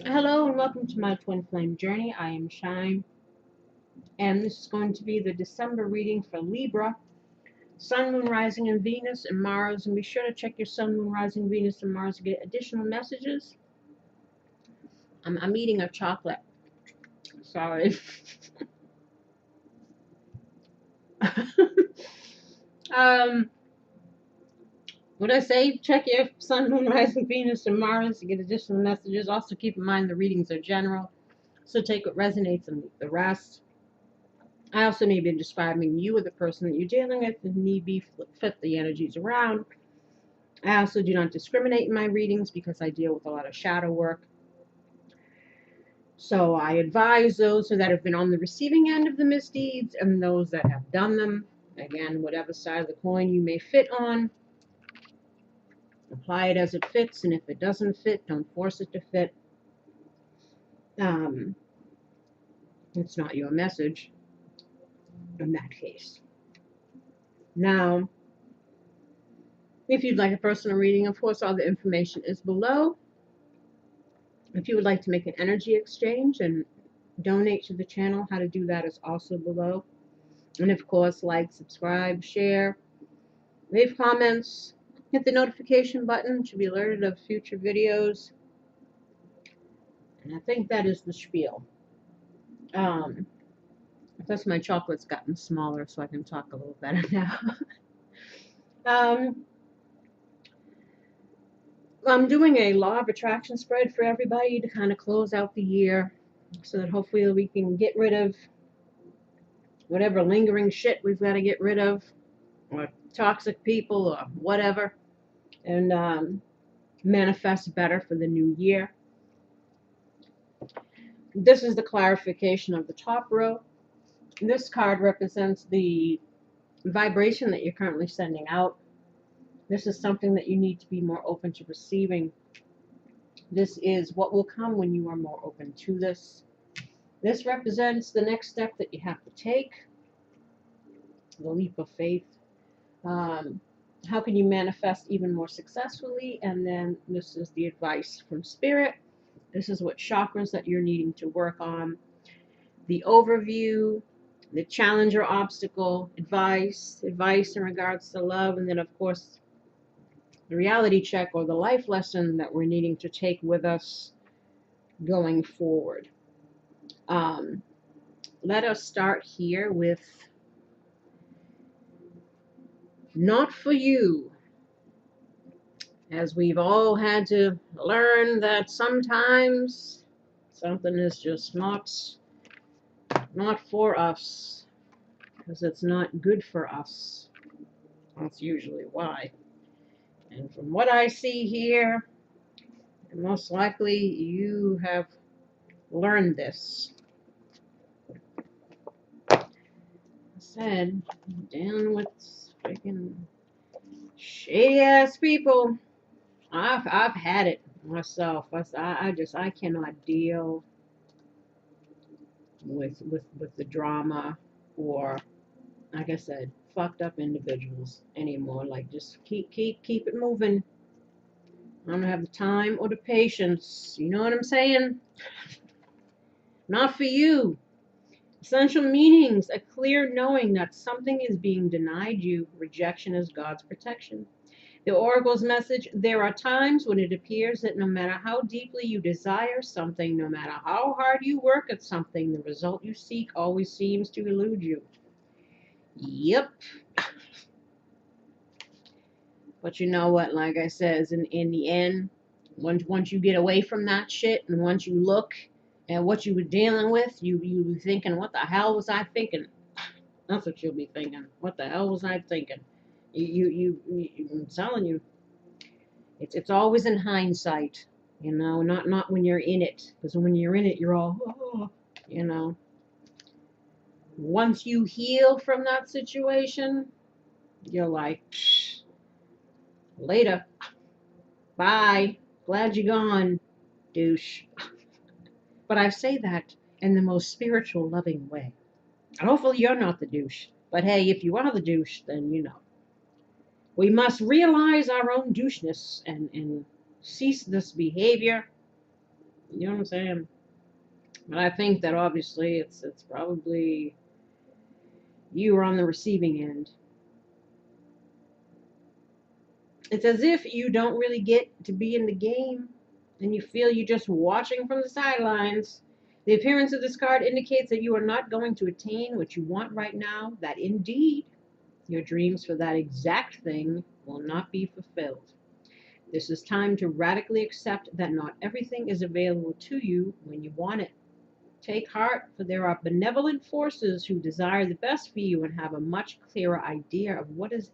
Hello and welcome to my twin flame journey. I am Shine, and this is going to be the December reading for Libra, Sun, Moon, Rising, and Venus, and Mars. And be sure to check your Sun, Moon, Rising, Venus, and Mars to get additional messages. I'm eating a chocolate. Sorry. um, what I say? Check your Sun, Moon, Rising, Venus, and Mars to get additional messages. Also, keep in mind the readings are general, so take what resonates and leave the rest. I also may be describing you or the person that you're dealing with, and need be flip the energies around. I also do not discriminate in my readings because I deal with a lot of shadow work. So I advise those that have been on the receiving end of the misdeeds and those that have done them. Again, whatever side of the coin you may fit on, apply it as it fits, and if it doesn't fit, don't force it to fit. It's not your message in that case. Now, if you'd like a personal reading, of course, all the information is below. If you would like to make an energy exchange and donate to the channel, how to do that is also below. And of course, like, subscribe, share, leave comments, hit the notification button to be alerted of future videos. And I think that is the spiel. Plus my chocolate's gotten smaller, so I can talk a little better now. I'm doing a law of attraction spread for everybody to kind of close out the year so that hopefully we can get rid of whatever lingering shit we've got to get rid of, or toxic people, or whatever, and manifest better for the new year. This is the clarification of the top row. This card represents the vibration that you're currently sending out. This is something that you need to be more open to receiving. This is what will come when you are more open to this. This represents the next step that you have to take, the leap of faith. How can you manifest even more successfully? And then this is the advice from Spirit. This is what chakras that you're needing to work on. The overview, the challenge or obstacle, advice in regards to love, and then of course the reality check or the life lesson that we're needing to take with us going forward. Let us start here with not for you, as we've all had to learn that sometimes something is just not for us because it's not good for us. That's usually why. And from what I see here, most likely you have learned this. I said, down with freaking shady ass people. I've had it myself. I cannot deal with the drama, or, like I said, fucked up individuals anymore. Like, just keep it moving. I don't have the time or the patience. You know what I'm saying? Not for you. Essential meanings: a clear knowing that something is being denied you. Rejection is God's protection. The Oracle's message: there are times when it appears that no matter how deeply you desire something, no matter how hard you work at something, the result you seek always seems to elude you. Yep. But you know what, like I says, in the end, once you get away from that shit, and once you look at what you were dealing with, you be thinking, what the hell was I thinking? That's what you'll be thinking. What the hell was I thinking? I'm telling you, it's always in hindsight, you know, not when you're in it, because when you're in it, you're all, oh, you know. Once you heal from that situation, you're like, later, bye, glad you're gone, douche. But I say that in the most spiritual, loving way. And hopefully you're not the douche. But hey, if you are the douche, then you know. We must realize our own doucheness and cease this behavior. You know what I'm saying? But I think that obviously it's probably you are on the receiving end. It's as if you don't really get to be in the game and you feel you're just watching from the sidelines. The appearance of this card indicates that you are not going to attain what you want right now, that indeed your dreams for that exact thing will not be fulfilled. This is time to radically accept that not everything is available to you when you want it. Take heart, for there are benevolent forces who desire the best for you and have a much clearer idea of what is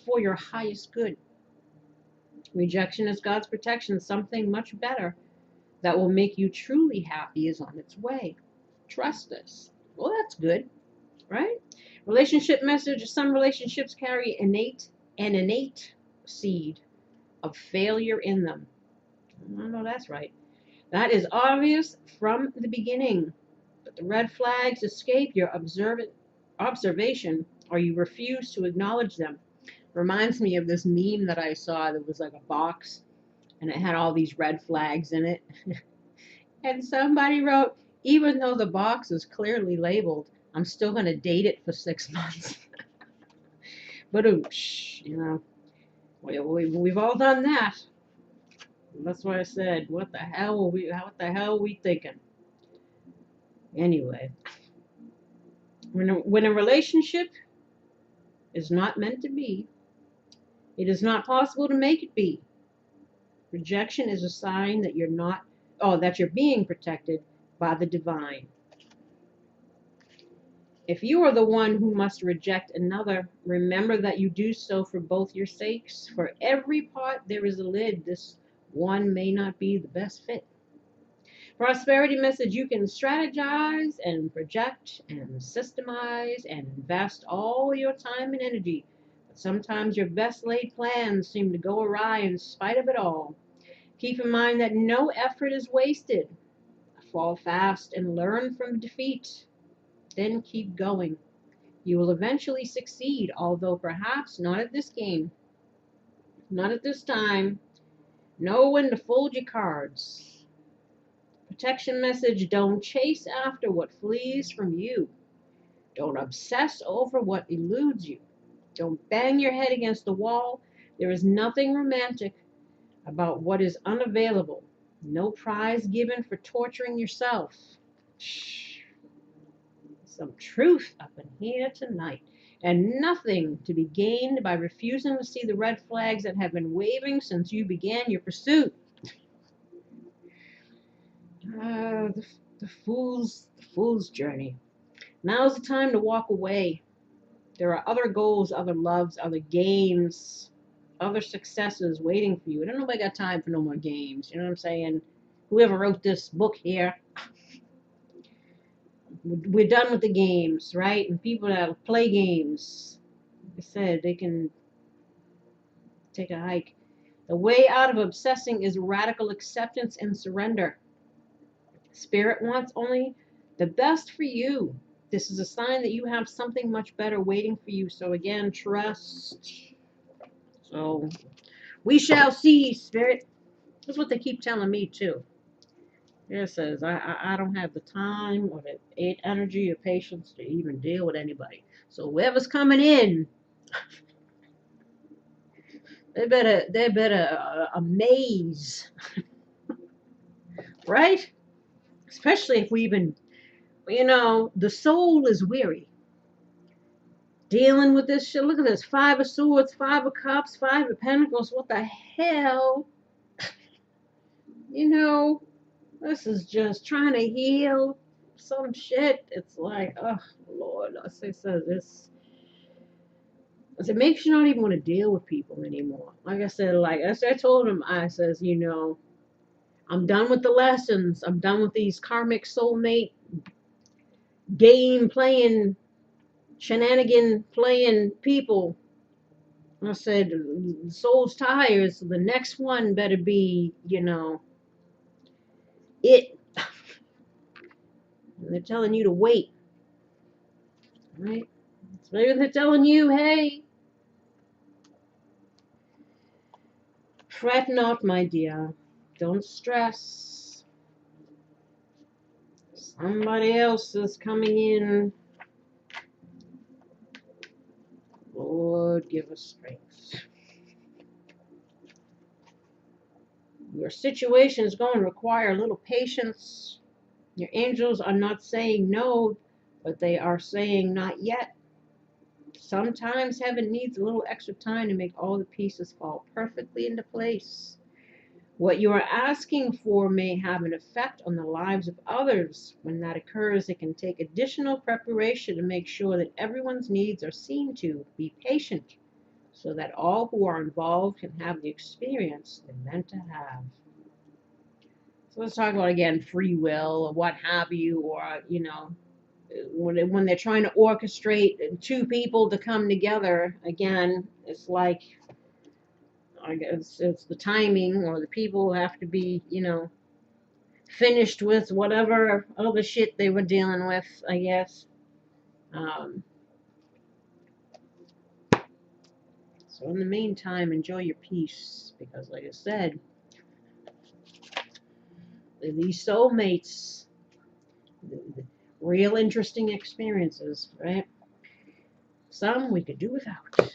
for your highest good. Rejection is God's protection. Something much better that will make you truly happy is on its way. Trust this. Well, that's good, right? Relationship message. Some relationships carry an innate seed of failure in them. I know that's right. That is obvious from the beginning. But the red flags escape your observation or you refuse to acknowledge them. Reminds me of this meme that I saw that was like a box and it had all these red flags in it. And somebody wrote, even though the box is clearly labeled, I'm still going to date it for 6 months. But you know, we've all done that. That's why I said, what the hell are we thinking? Anyway, when a relationship is not meant to be, it is not possible to make it be. Rejection is a sign that that you're being protected by the divine. If you are the one who must reject another, remember that you do so for both your sakes. For every pot there is a lid. This one may not be the best fit. Prosperity message. You can strategize and project and systemize and invest all your time and energy. But sometimes your best laid plans seem to go awry in spite of it all. Keep in mind that no effort is wasted. Fall fast and learn from defeat. Then keep going. You will eventually succeed, although perhaps not at this game. Not at this time. Know when to fold your cards. Protection message. Don't chase after what flees from you. Don't obsess over what eludes you. Don't bang your head against the wall. There is nothing romantic about what is unavailable. No prize given for torturing yourself. Some truth up in here tonight. And nothing to be gained by refusing to see the red flags that have been waving since you began your pursuit. The fool's journey. Now's the time to walk away. There are other goals, other loves, other games, other successes waiting for you. I don't nobody got time for no more games. You know what I'm saying? Whoever wrote this book here, we're done with the games, right? And people that play games, like I said, they can take a hike. The way out of obsessing is radical acceptance and surrender. Spirit wants only the best for you. This is a sign that you have something much better waiting for you. So again, trust. So we shall see, Spirit. That's what they keep telling me too. It says I don't have the time or the energy or patience to even deal with anybody. So whoever's coming in, they better amaze, right? Especially if we've been, the soul is weary. Dealing with this shit. Look at this. 5 of Swords, 5 of Cups, 5 of Pentacles. What the hell? This is just trying to heal some shit. It's like, oh, Lord. I say this. It makes you not even want to deal with people anymore. Like I said, I told him, I'm done with the lessons. I'm done with these karmic soulmate game playing, shenanigan playing people. I said, the soul's tired, so the next one better be, it. And they're telling you to wait. Right? So maybe they're telling you, hey, fret not, my dear. Don't stress. Somebody else is coming in. Lord, give us strength. Your situation is going to require a little patience. Your angels are not saying no, but they are saying not yet. Sometimes heaven needs a little extra time to make all the pieces fall perfectly into place. What you are asking for may have an effect on the lives of others. When that occurs, it can take additional preparation to make sure that everyone's needs are seen to. Be patient so that all who are involved can have the experience they're meant to have. So let's talk about, again, free will or what have you, or, you know, when they're trying to orchestrate two people to come together, again, it's like, I guess it's the timing, or the people have to be, you know, finished with whatever other shit they were dealing with, I guess. So in the meantime, enjoy your peace, because like I said, these soulmates, the real interesting experiences, right? Some we could do without.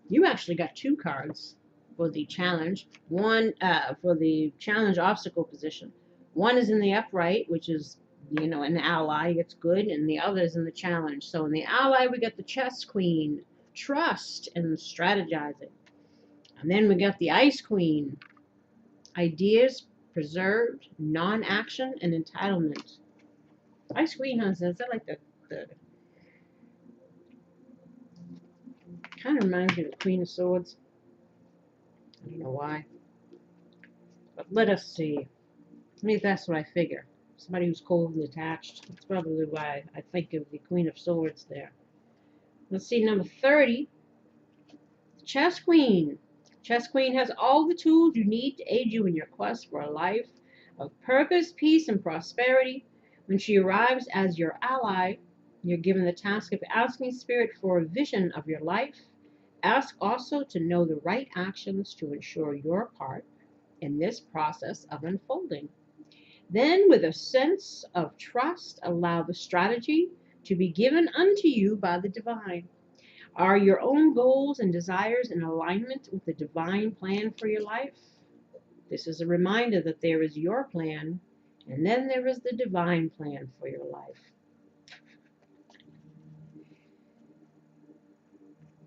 You actually got two cards for the challenge. One for the challenge obstacle position. One is in the upright, which is, you know, an ally. It's good, and the other is in the challenge. So in the ally, we got the chess queen, trust and strategizing, and then we got the ice queen, ideas preserved, non-action, and entitlement. Ice queen has, is that like the kind of reminds me of the Queen of Swords. I don't know why. But let us see. Maybe that's what I figure. Somebody who's cold and attached. That's probably why I think of the Queen of Swords there. Let's see, number 30. Chess Queen. Chess Queen has all the tools you need to aid you in your quest for a life of purpose, peace, and prosperity. When she arrives as your ally, you're given the task of asking Spirit for a vision of your life. Ask also to know the right actions to ensure your part in this process of unfolding. Then, with a sense of trust, allow the strategy to be given unto you by the divine. Are your own goals and desires in alignment with the divine plan for your life? This is a reminder that there is your plan, and then there is the divine plan for your life.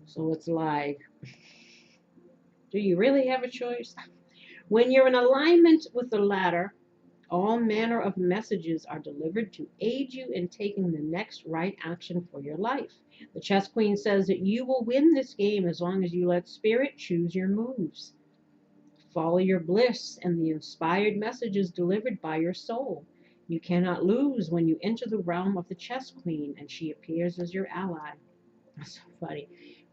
So it's like, do you really have a choice? When you're in alignment with the latter, all manner of messages are delivered to aid you in taking the next right action for your life. The chess queen says that you will win this game as long as you let Spirit choose your moves. Follow your bliss and the inspired messages delivered by your soul. You cannot lose when you enter the realm of the chess queen and she appears as your ally. That's so funny.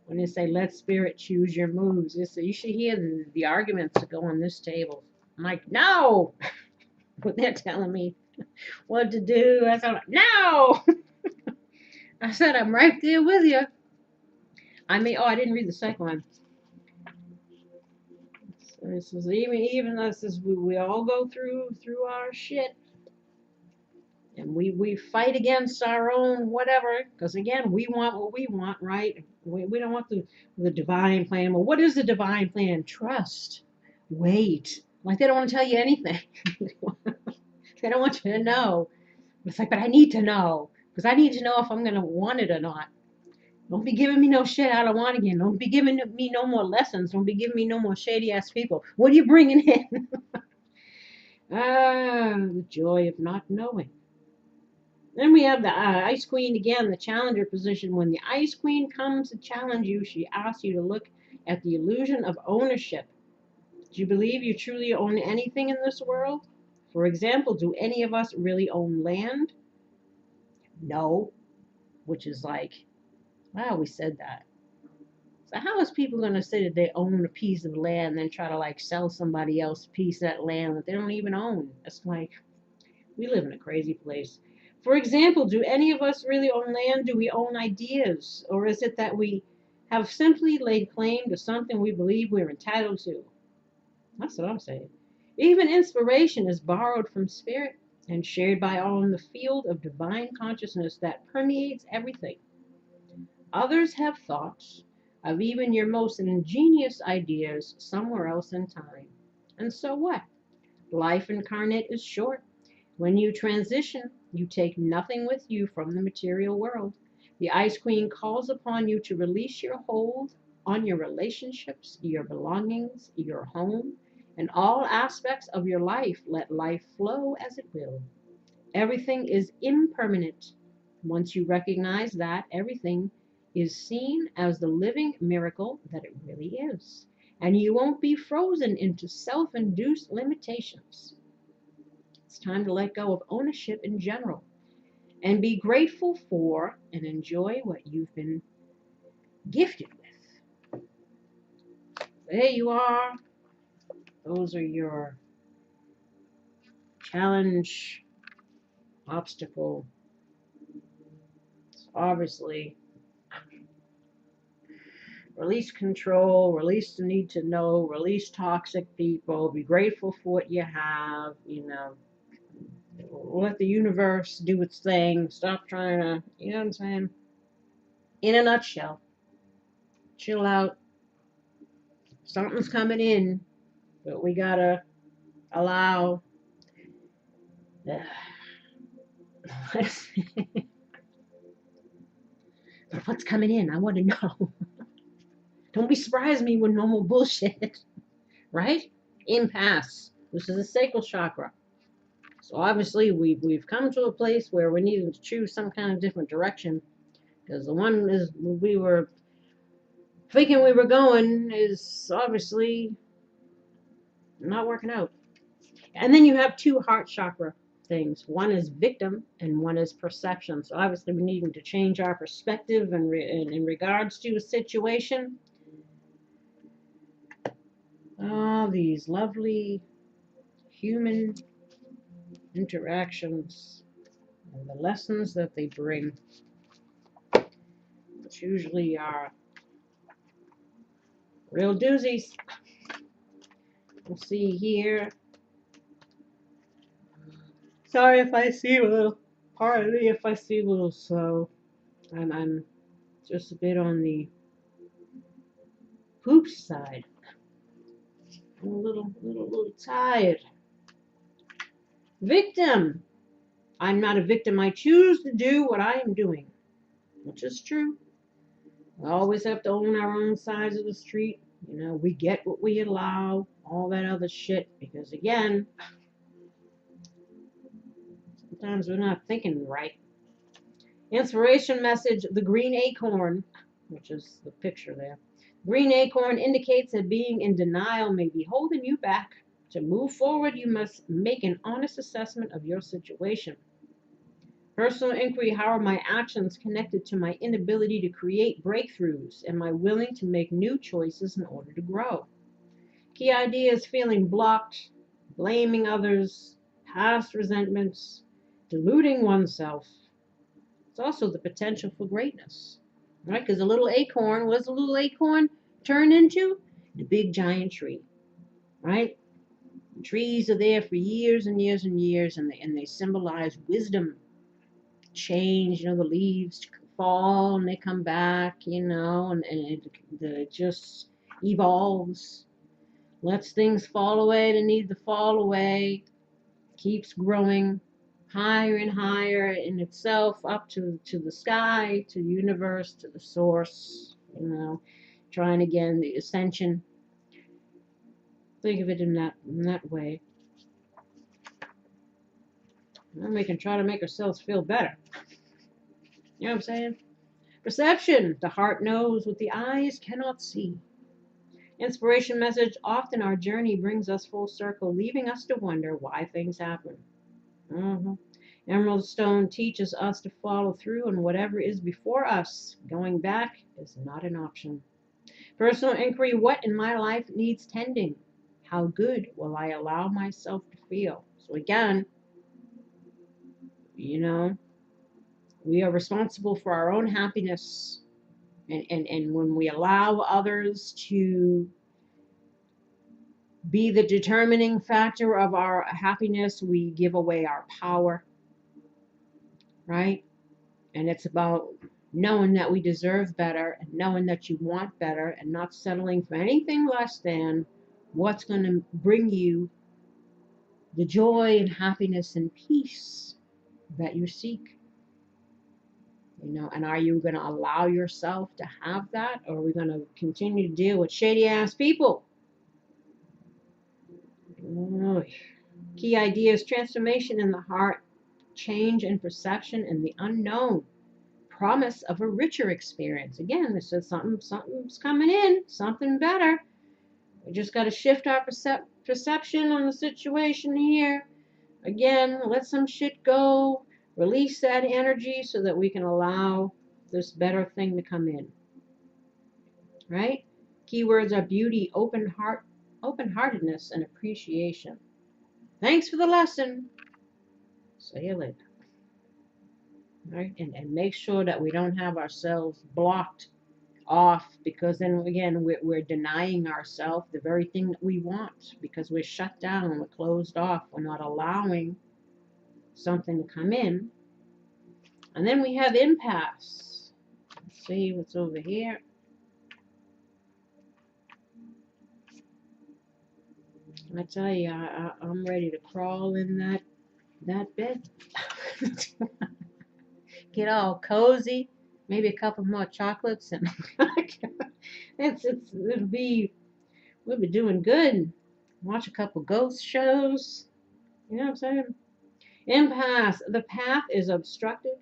When they say, let Spirit choose your moves, you should hear the arguments that go on this table. I'm like, no! When they're telling me what to do, I said, no! I said, I'm right there with you. I didn't read the second one. So this is even this is we all go through our shit. And we fight against our own whatever, because again, we want what we want, right? We don't want the divine plan. Well, what is the divine plan? Trust. Wait. Like they don't want to tell you anything. They don't want you to know. It's like, but I need to know, because I need to know if I'm going to want it or not. Don't be giving me no shit I don't want again. Don't be giving me no more lessons. Don't be giving me no more shady-ass people. What are you bringing in? The joy of not knowing. Then we have the Ice Queen again, the challenger position. When the Ice Queen comes to challenge you, she asks you to look at the illusion of ownership. Do you believe you truly own anything in this world? For example, do any of us really own land? No. Which is like, wow, we said that. So how is people going to say that they own a piece of land and then try to like sell somebody else a piece of that land that they don't even own? It's like, we live in a crazy place. For example, do any of us really own land? Do we own ideas? Or is it that we have simply laid claim to something we believe we're entitled to? That's what I'm saying. Even inspiration is borrowed from Spirit and shared by all in the field of divine consciousness that permeates everything. Others have thoughts of even your most ingenious ideas somewhere else in time. And so what? Life incarnate is short. When you transition, you take nothing with you from the material world. The Ice Queen calls upon you to release your hold on your relationships, your belongings, your home, and all aspects of your life. Let life flow as it will. Everything is impermanent. Once you recognize that, everything is seen as the living miracle that it really is. And you won't be frozen into self-induced limitations. It's time to let go of ownership in general and be grateful for and enjoy what you've been gifted with. There you are. Those are your challenge, obstacle. Obviously, release control, release the need to know, release toxic people, be grateful for what you have, let the universe do its thing. Stop trying to, you know what I'm saying? In a nutshell, chill out. Something's coming in, but we gotta allow. But what's coming in? I want to know. Don't be surprising me with no more bullshit, right? Impasse. This is the sacral chakra. So obviously we've come to a place where we needed to choose some kind of different direction, because the one is we were thinking we were going is obviously not working out. And then you have two heart chakra things. One is victim and one is perception. So obviously we needing to change our perspective in regards to a situation. Oh, these lovely human interactions and the lessons that they bring, which usually are real doozies. We'll see here. Sorry if I seem a little, pardon me if I seem a little slow. I'm just a bit on the poop side. I'm a little tired. Victim. I'm not a victim. I choose to do what I am doing, which is true. We always have to own our own sides of the street. We get what we allow, all that other shit, because again, sometimes we're not thinking right. Inspiration message, the green acorn, which is the picture there. Green acorn indicates that being in denial may be holding you back. To move forward, you must make an honest assessment of your situation. Personal inquiry, how are my actions connected to my inability to create breakthroughs? Am I willing to make new choices in order to grow? Key idea is feeling blocked, blaming others, past resentments, deluding oneself. It's also the potential for greatness, right? Because a little acorn, what does a little acorn turn into? A big giant tree, right? Trees are there for years and years and years, and they symbolize wisdom, change. The leaves fall and they come back, and it just evolves, lets things fall away that need to fall away, keeps growing higher and higher in itself, up to the sky, to the universe, to the source, trying again the ascension. Think of it in that way. And we can try to make ourselves feel better. You know what I'm saying? Perception. The heart knows what the eyes cannot see. Inspiration message. Often our journey brings us full circle, leaving us to wonder why things happen. Emerald stone teaches us to follow through on whatever is before us. Going back is not an option. Personal inquiry. What in my life needs tending? How good will I allow myself to feel? So again, we are responsible for our own happiness. And when we allow others to be the determining factor of our happiness, we give away our power, right? And it's about knowing that we deserve better and knowing that you want better and not settling for anything less than what's going to bring you the joy and happiness and peace that you seek. You know, and are you going to allow yourself to have that, or are we going to continue to deal with shady ass people? Oh, key ideas: transformation in the heart, change in perception, and the unknown. Promise of a richer experience. Again, this is something's coming in, something better. We just got to shift our perception on the situation here. Again, let some shit go, release that energy so that we can allow this better thing to come in. Right? Keywords are beauty, open-heartedness, and appreciation. Thanks for the lesson. See you later. Right? And make sure that we don't have ourselves blocked off, because then again we're denying ourselves the very thing that we want, because we're shut down, we're closed off, we're not allowing something to come in. And then we have impasse. Let's see what's over here. I tell you, I'm ready to crawl in that bed. Get all cozy, maybe a couple more chocolates, and we'll be doing good. Watch a couple ghost shows. You know what I'm saying? Impasse. The path is obstructed.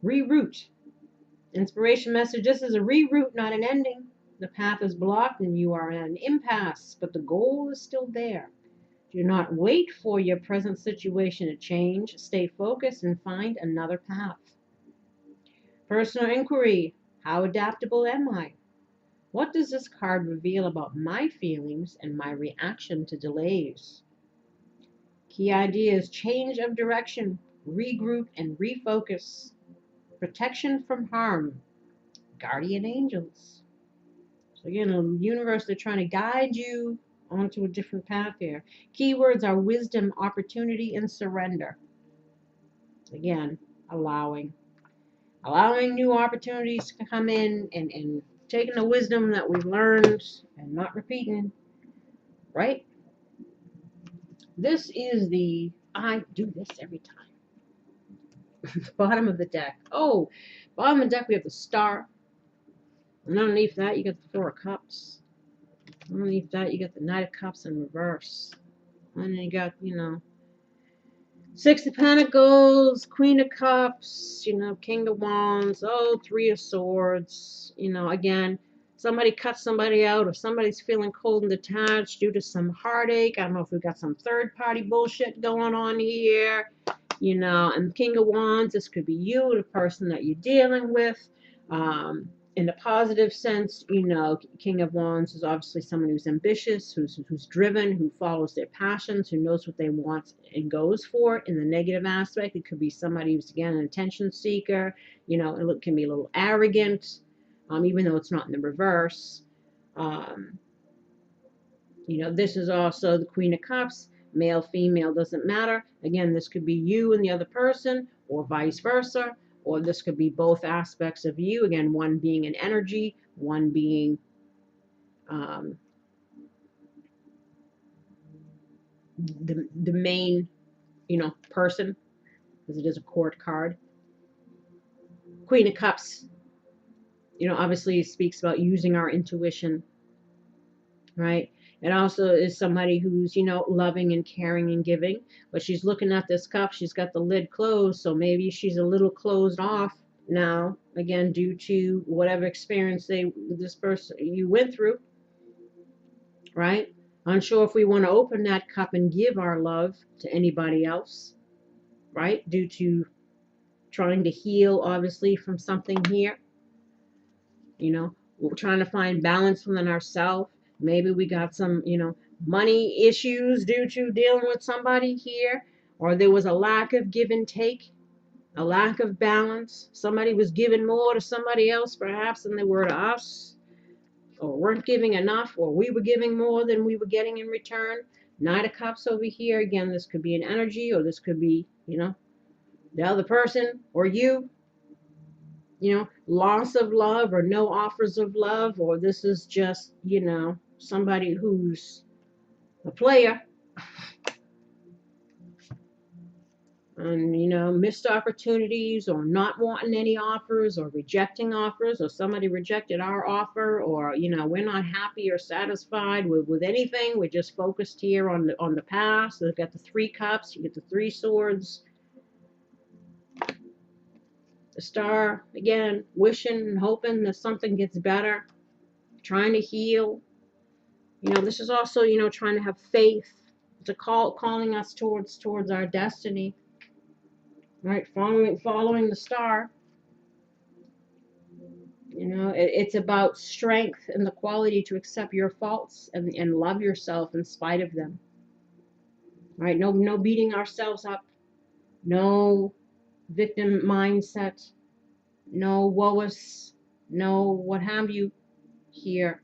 Reroute. Inspiration message. This is a reroute, not an ending. The path is blocked and you are in an impasse, but the goal is still there. Do not wait for your present situation to change. Stay focused and find another path. Personal inquiry. How adaptable am I? What does this card reveal about my feelings and my reaction to delays? Key ideas: change of direction, regroup and refocus, protection from harm, guardian angels. So again, the universe, they're trying to guide you onto a different path here. Keywords are wisdom, opportunity, and surrender. Again, allowing new opportunities to come in, and taking the wisdom that we've learned and not repeating, right? This is I do this every time. Bottom of the deck. Oh, bottom of the deck, we have the Star. And underneath that, you got the Four of Cups. Underneath that, you got the Knight of Cups in reverse. And then you got, Six of Pentacles, Queen of Cups, King of Wands, Three of Swords. Again, somebody cut somebody out, or somebody's feeling cold and detached due to some heartache. I don't know if we've got some third-party bullshit going on here. And King of Wands, this could be you, the person that you're dealing with. In the positive sense, King of Wands is obviously someone who's ambitious, who's driven, who follows their passions, who knows what they want and goes for. In the negative aspect, it could be somebody who's, again, an attention seeker, it can be a little arrogant, even though it's not in the reverse. This is also the Queen of Cups. Male, female, doesn't matter. Again, this could be you and the other person, or vice versa. Or this could be both aspects of you. Again, one being an energy, one being the main, person, because it is a court card. Queen of Cups, obviously speaks about using our intuition, right? It also is somebody who's, loving and caring and giving, but she's looking at this cup. She's got the lid closed, so maybe she's a little closed off now, again, due to whatever experience this person you went through, right? Unsure if we want to open that cup and give our love to anybody else, right? Due to trying to heal, obviously, from something here. We're trying to find balance within ourselves. Maybe we got some, money issues due to dealing with somebody here, or there was a lack of give and take, a lack of balance. Somebody was giving more to somebody else, perhaps, than they were to us. or weren't giving enough, or we were giving more than we were getting in return. Knight of Cups over here. Again, this could be an energy, or this could be, you know, the other person or you. You know, loss of love or no offers of love, or this is just, you know, somebody who's a player and, you know, missed opportunities or not wanting any offers or rejecting offers, or somebody rejected our offer, or, you know, we're not happy or satisfied with anything. We're just focused here on the past. They've got the 3 cups, you get the 3 swords, the star, again, wishing and hoping that something gets better, trying to heal. You know, this is also, you know, trying to have faith. It's a calling us towards our destiny. Right, following the star. You know, it's about strength and the quality to accept your faults and love yourself in spite of them. Right, no beating ourselves up, no victim mindset, no woe us, no what have you here.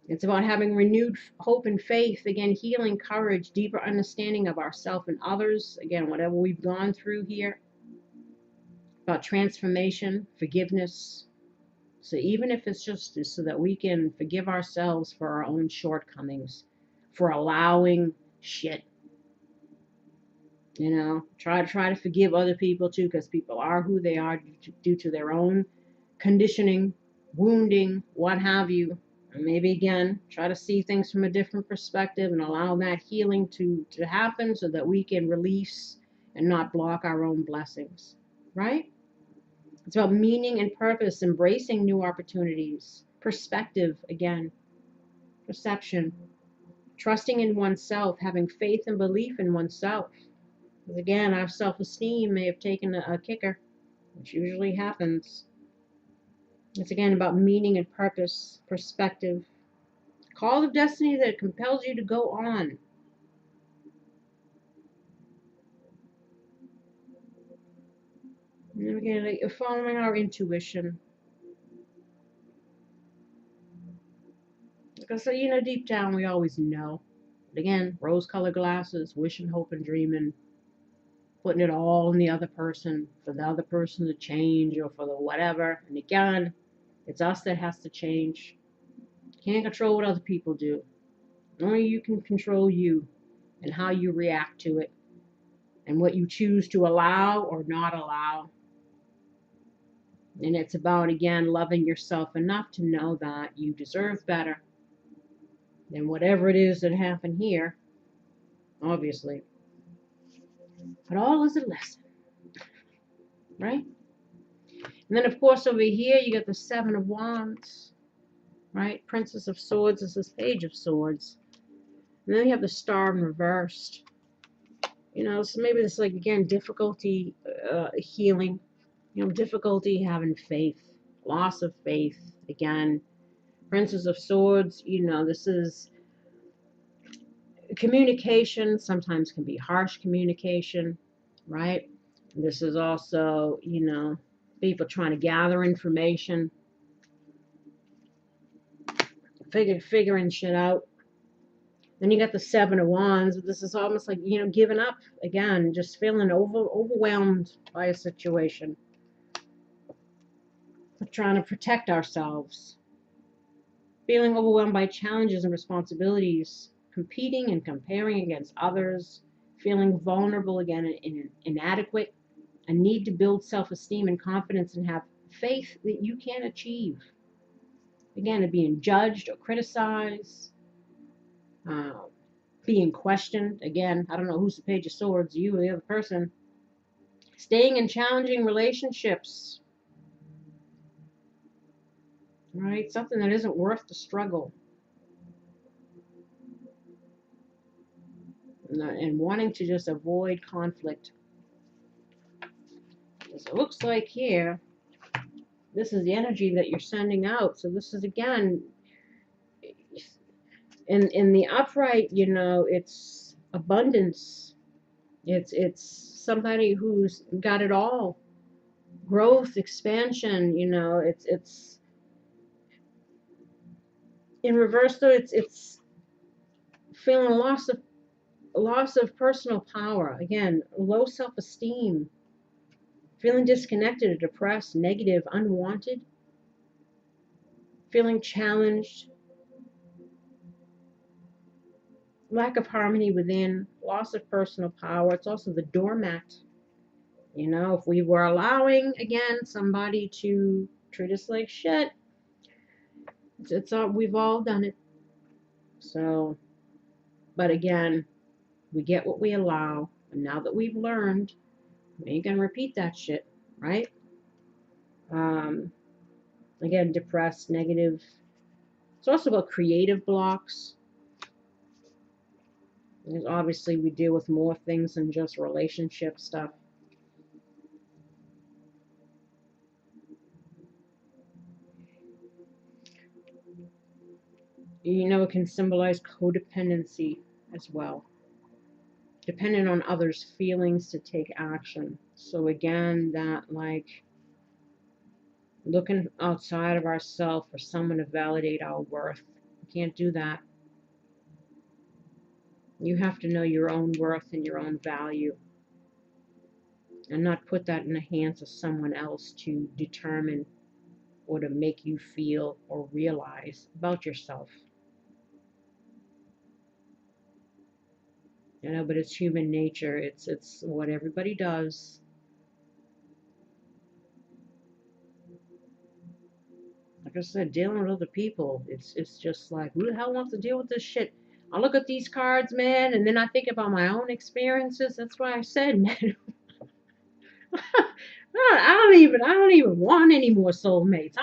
It's about having renewed hope and faith, again, healing, courage, deeper understanding of ourselves and others, again, whatever we've gone through here. About transformation, forgiveness. So even if it's just so that we can forgive ourselves for our own shortcomings, for allowing shit. You know, try to forgive other people too, because people are who they are due to their own conditioning, wounding, what have you. And maybe again, try to see things from a different perspective and allow that healing to happen so that we can release and not block our own blessings, right? It's about meaning and purpose, embracing new opportunities, perspective, again, perception, trusting in oneself, having faith and belief in oneself. Because again, our self-esteem may have taken a kicker, which usually happens. It's again about meaning and purpose, perspective, call of destiny that compels you to go on. And again, like following our intuition. Because, you know, deep down we always know. But again, rose-colored glasses, wishing, hoping, dreaming, putting it all in the other person, for the other person to change or for the whatever. And again, it's us that has to change. Can't control what other people do. Only you can control you and how you react to it and what you choose to allow or not allow. And it's about, again, loving yourself enough to know that you deserve better than whatever it is that happened here, obviously. But all is a lesson, right? And then, of course, over here, you got the 7 of Wands, right? Princess of Swords. This is Page of Swords. And then you have the Star in reversed. You know, so maybe it's like, again, difficulty healing. You know, difficulty having faith. Loss of faith. Again, Princess of Swords, you know, this is communication. Sometimes can be harsh communication, right? This is also, you know, people trying to gather information, figuring shit out. Then you got the 7 of Wands. This is almost like, you know, giving up again, just feeling overwhelmed by a situation. We're trying to protect ourselves, feeling overwhelmed by challenges and responsibilities, competing and comparing against others, feeling vulnerable again and inadequate, a need to build self-esteem and confidence and have faith that you can achieve. Again, being judged or criticized, being questioned. Again, I don't know who's the Page of Swords, you or the other person. Staying in challenging relationships. Right? Something that isn't worth the struggle. And wanting to just avoid conflict. As it looks like here, this is the energy that you're sending out. So this is, again, in the upright, you know, it's abundance. It's somebody who's got it all. Growth, expansion, you know, it's In reverse, though, it's feeling loss of personal power. Again, low self-esteem, feeling disconnected or depressed, negative, unwanted, feeling challenged, lack of harmony within, loss of personal power. It's also the doormat. You know, if we were allowing, again, somebody to treat us like shit, it's all, we've all done it. So, but again, we get what we allow. And now that we've learned, we ain't gonna repeat that shit, right? Again, depressed, negative. It's also about creative blocks. Because obviously we deal with more things than just relationship stuff. You know, it can symbolize codependency as well. Dependent on others' feelings to take action. So again, that like looking outside of ourselves for someone to validate our worth. You can't do that. You have to know your own worth and your own value. And not put that in the hands of someone else to determine or to make you feel or realize about yourself. You know, but it's human nature. It's what everybody does. Like I said, dealing with other people, it's just like, who the hell wants to deal with this shit? I look at these cards, man, and then I think about my own experiences. That's why I said, man, I don't even want any more soulmates.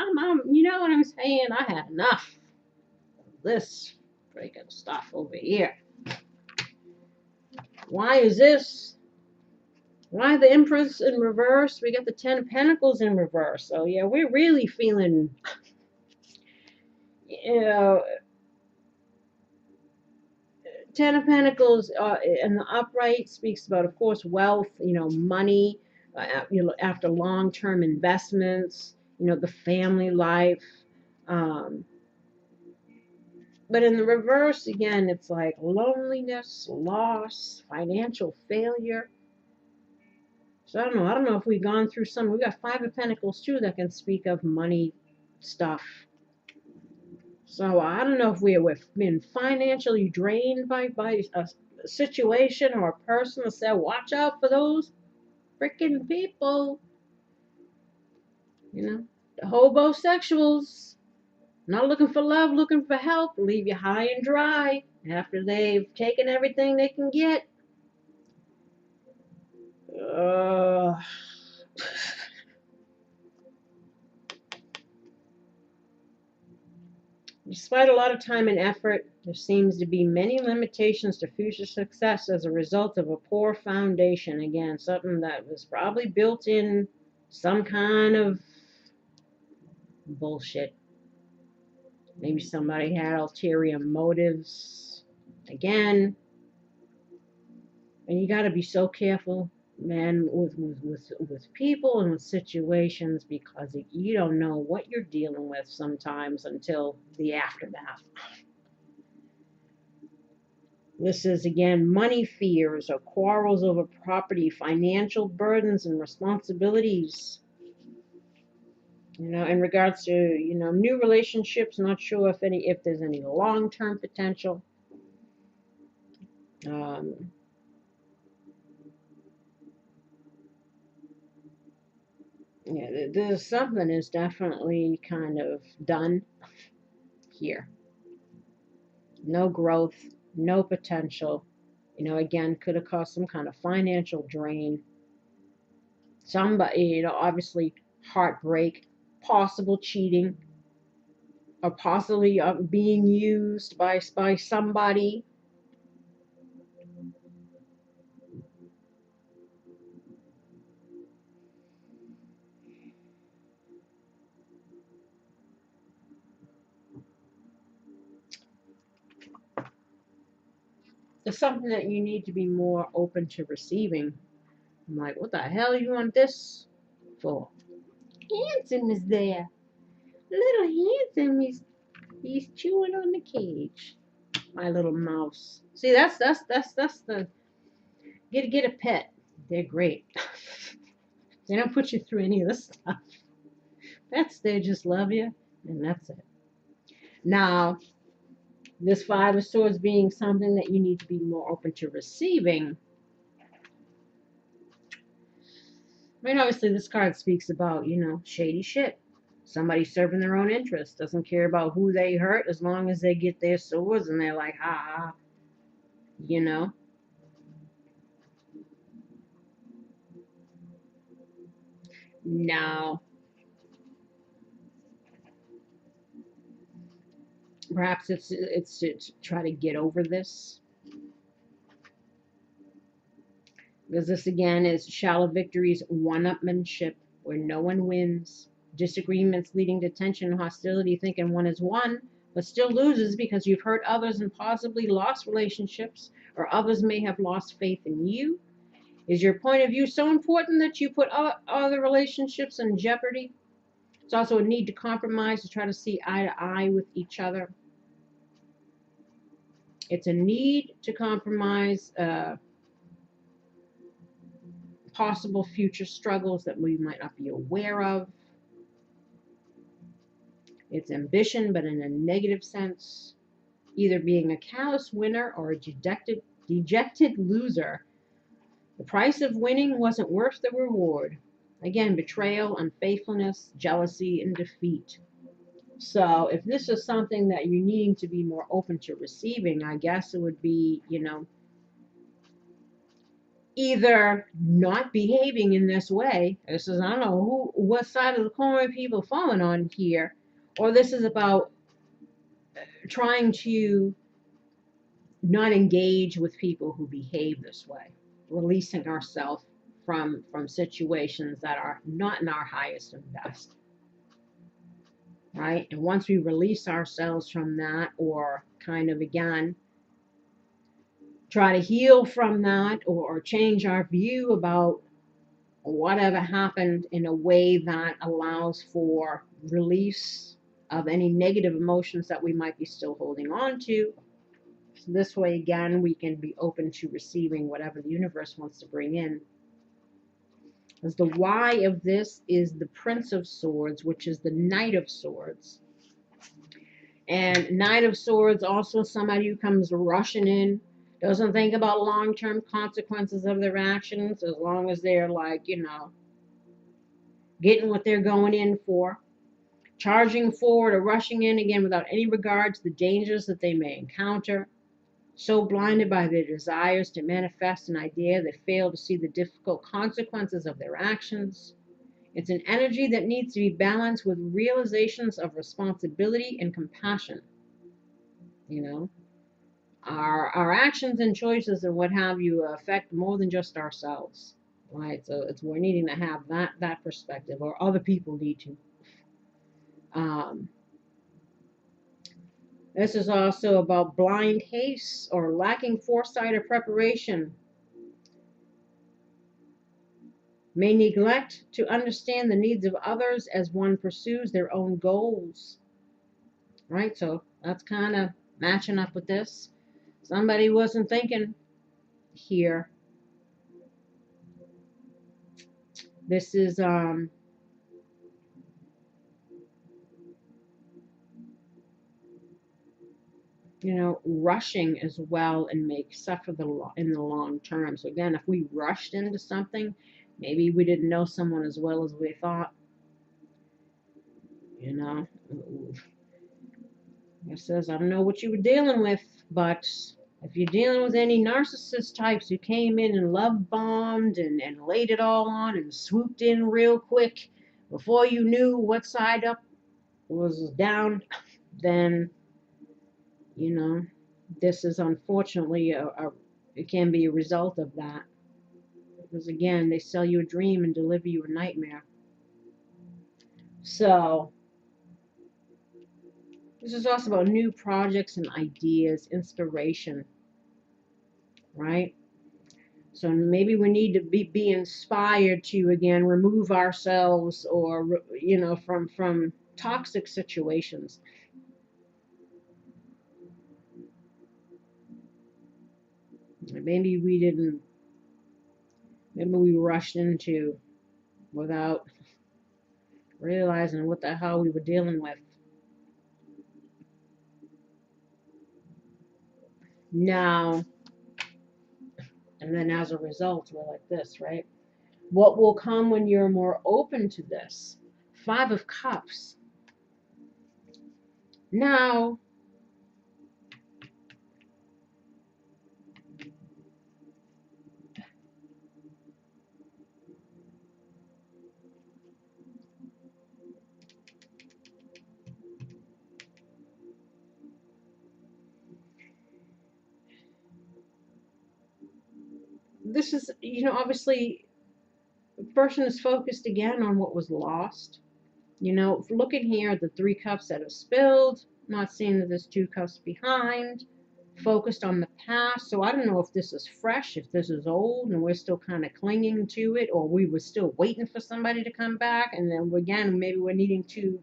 You know what I'm saying? I had enough of this freaking stuff over here. Why is this? Why the Empress in reverse? We got the Ten of Pentacles in reverse. So yeah, we're really feeling, you know, Ten of Pentacles in the upright speaks about, of course, wealth, you know, money, you know, after long-term investments, you know, the family life. But in the reverse, again, it's like loneliness, loss, financial failure. So I don't know if we've gone through some. We got Five of Pentacles too that can speak of money stuff. So I don't know if we've been financially drained by a situation or a person that said, watch out for those freaking people. You know, the hobosexuals, not looking for love, looking for help, leave you high and dry after they've taken everything they can get. Despite a lot of time and effort, there seems to be many limitations to future success as a result of a poor foundation. Again, something that was probably built in some kind of bullshit. Maybe somebody had ulterior motives. Again, and you got to be so careful, man, with people and with situations, because you don't know what you're dealing with sometimes until the aftermath. This is, again, money fears or quarrels over property, financial burdens and responsibilities. You know, in regards to, you know, new relationships, not sure if there's any long-term potential. Yeah, there's something is definitely kind of done here. No growth, no potential. You know, again, could have caused some kind of financial drain. Somebody, you know, obviously heartbreak, possible cheating, or possibly being used by somebody. It's something that you need to be more open to receiving. I'm like, what the hell you want this for? Handsome is there. Little handsome is He's chewing on the cage. My little mouse. See, that's the get a pet. They're great. They don't put you through any of this stuff. Pets, they just love you, and that's it. Now, this Five of Swords being something that you need to be more open to receiving. I mean, obviously, this card speaks about, shady shit. Somebody serving their own interest, doesn't care about who they hurt as long as they get their swords and they're like, ha ha, you know. Now, perhaps it's to try to get over this. Because this again is shallow victories, one-upmanship, where no one wins. Disagreements leading to tension and hostility, thinking one is won, but still loses because you've hurt others and possibly lost relationships, or others may have lost faith in you. Is your point of view so important that you put other relationships in jeopardy? It's also a need to compromise, to try to see eye to eye with each other. It's a need to compromise possible future struggles that we might not be aware of. It's ambition, but in a negative sense. Either being a callous winner or a dejected loser. The price of winning wasn't worth the reward. Again, betrayal, unfaithfulness, jealousy, and defeat. So if this is something that you're needing to be more open to receiving, I guess it would be, either not behaving in this way. This is, I don't know what side of the coin people falling on here, or this is about trying to not engage with people who behave this way, releasing ourselves from situations that are not in our highest and best. Right? And once we release ourselves from that, or kind of again try to heal from that, or change our view about whatever happened in a way that allows for release of any negative emotions that we might be still holding on to. So this way, again, we can be open to receiving whatever the universe wants to bring in. As the why of this is the Prince of Swords, which is the Knight of Swords. And Knight of Swords, also somebody who comes rushing in, doesn't think about long-term consequences of their actions, as long as they're like, getting what they're going in for. Charging forward or rushing in, again, without any regard to the dangers that they may encounter. So blinded by their desires to manifest an idea, they fail to see the difficult consequences of their actions. It's an energy that needs to be balanced with realizations of responsibility and compassion. Our actions and choices and what have you affect more than just ourselves, right? So we're needing to have that perspective, or other people need to. This is also about blind haste or lacking foresight or preparation. May neglect to understand the needs of others as one pursues their own goals. Right? So that's kind of matching up with this. Somebody wasn't thinking here. This is rushing as well, and suffer in the long term. So again, if we rushed into something, maybe we didn't know someone as well as we thought. It says, I don't know what you were dealing with, but if you're dealing with any narcissist types who came in and love bombed and laid it all on and swooped in real quick before you knew what side up was down, then this is unfortunately it can be a result of that. Because again, they sell you a dream and deliver you a nightmare. So this is also about new projects and ideas, inspiration, right? So maybe we need to be inspired to, again, remove ourselves, or from toxic situations. Maybe we didn't, maybe we rushed into without realizing what the hell we were dealing with. Now, and then as a result, we're like this, right? What will come when you're more open to this? Five of Cups. Now, this is, obviously, the person is focused again on what was lost. Looking here at the 3 cups that have spilled, not seeing that there's 2 cups behind, focused on the past. So I don't know if this is fresh, if this is old, and we're still kind of clinging to it, or we were still waiting for somebody to come back, and then again, maybe we're needing to,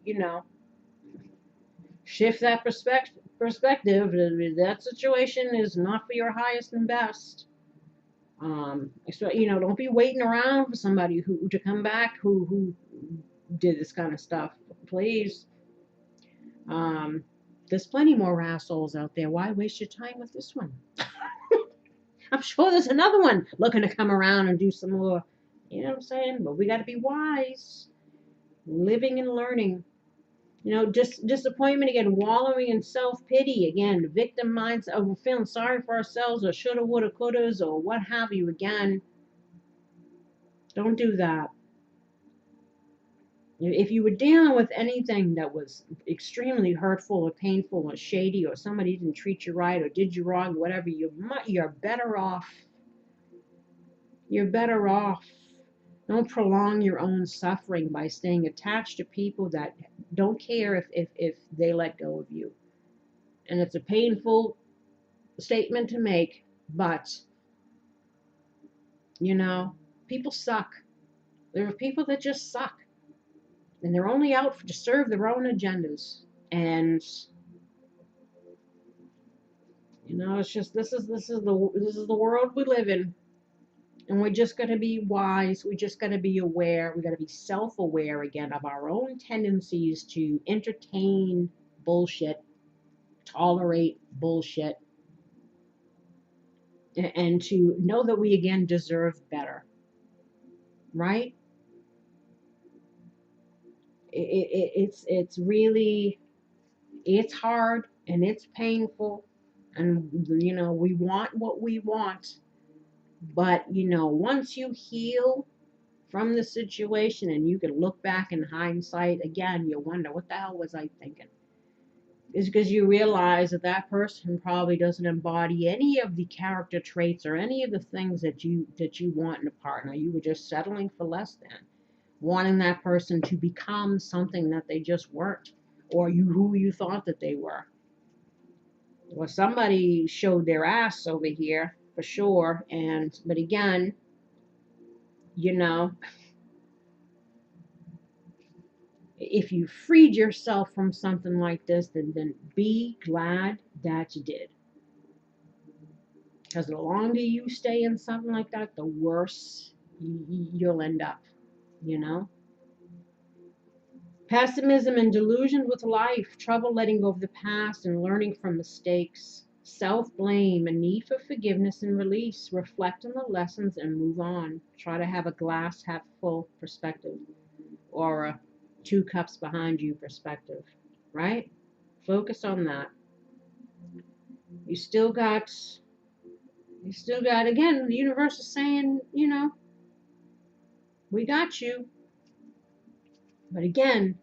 shift that perspective. That situation is not for your highest and best. So don't be waiting around for somebody who to come back who did this kind of stuff. Please. There's plenty more assholes out there. Why waste your time with this one? I'm sure there's another one looking to come around and do some more. You know what I'm saying? But we got to be wise, living and learning. Disappointment again, wallowing in self-pity again, the victim mindset of feeling sorry for ourselves or shoulda, woulda, couldas or what have you again. Don't do that. If you were dealing with anything that was extremely hurtful or painful or shady or somebody didn't treat you right or did you wrong, whatever, you're better off. You're better off. Don't prolong your own suffering by staying attached to people that don't care if they let go of you. And it's a painful statement to make, but, people suck. There are people that just suck. And they're only out to serve their own agendas. And it's just this is the world we live in. And we're just going to be wise. We just got to be aware. We got to be self-aware again of our own tendencies to entertain bullshit, tolerate bullshit, and to know that we again deserve better. Right? It's really, it's hard and it's painful, and we want what we want, but once you heal from the situation and you can look back in hindsight again, you wonder, what the hell was I thinking? Is because you realize that person probably doesn't embody any of the character traits or any of the things that you want in a partner. You were just settling for less than, wanting that person to become something that they just weren't, or who you thought that they were. Well, somebody showed their ass over here for sure, but again, if you freed yourself from something like this, then be glad that you did. Because the longer you stay in something like that, the worse you'll end up, Pessimism and delusion with life, trouble letting go of the past and learning from mistakes, self-blame, a need for forgiveness and release, reflect on the lessons and move on. Try to have a glass half full perspective or a 2 cups behind you perspective, right? Focus on that. You still got, again, the universe is saying, we got you. But again,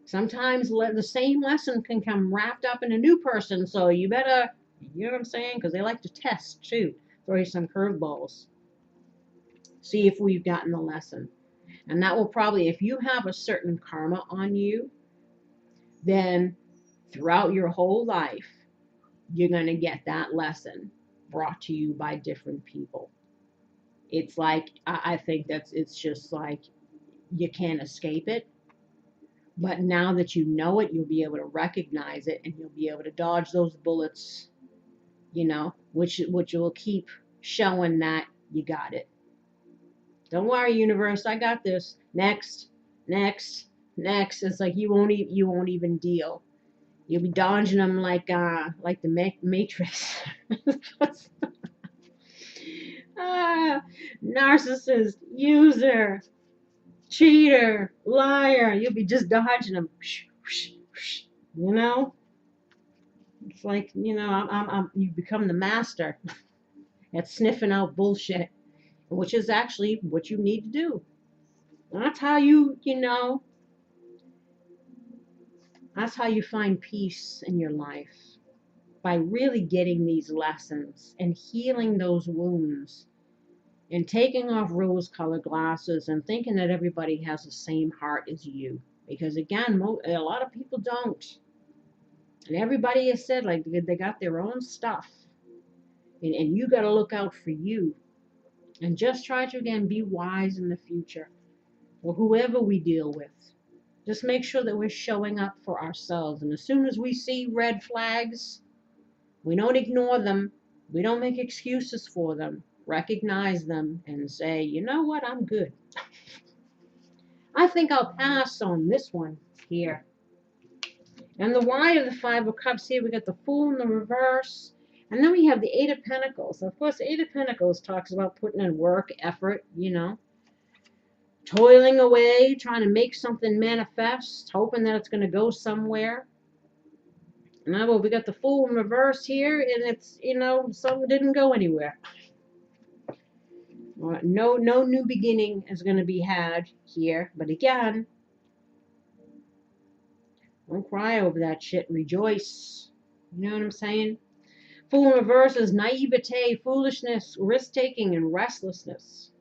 sometimes the same lesson can come wrapped up in a new person, so you better, you know what I'm saying? Because they like to test, too. Throw you some curveballs. See if we've gotten the lesson. And that will probably, if you have a certain karma on you, then throughout your whole life, you're going to get that lesson brought to you by different people. It's like, I think it's just like you can't escape it. But now that you know it, you'll be able to recognize it and you'll be able to dodge those bullets, which will keep showing that you got it. Don't worry, universe, I got this. Next, next, next. It's like you won't even deal. You'll be dodging them like the Matrix. Narcissist, user, cheater, liar. You'll be just dodging them. You know, it's like you become the master at sniffing out bullshit, which is actually what you need to do. That's how that's how you find peace in your life, by really getting these lessons and healing those wounds and taking off rose-colored glasses and thinking that everybody has the same heart as you. Because again, a lot of people don't. And everybody has said, like, they got their own stuff. And you got to look out for you. And just try to, again, be wise in the future. Or whoever we deal with. Just make sure that we're showing up for ourselves. And as soon as we see red flags, we don't ignore them. We don't make excuses for them. Recognize them and say, you know what, I'm good. I think I'll pass on this one here. And the why of the Five of Cups here, we got the Fool in the reverse. And then we have the Eight of Pentacles. Of course, the Eight of Pentacles talks about putting in work, effort, toiling away, trying to make something manifest, hoping that it's going to go somewhere. Now, well, we got the Fool in reverse here, and it's, something didn't go anywhere. No new beginning is going to be had here. But again, don't cry over that shit. Rejoice. You know what I'm saying? Fool in reverse is naivete, foolishness, risk-taking, and restlessness.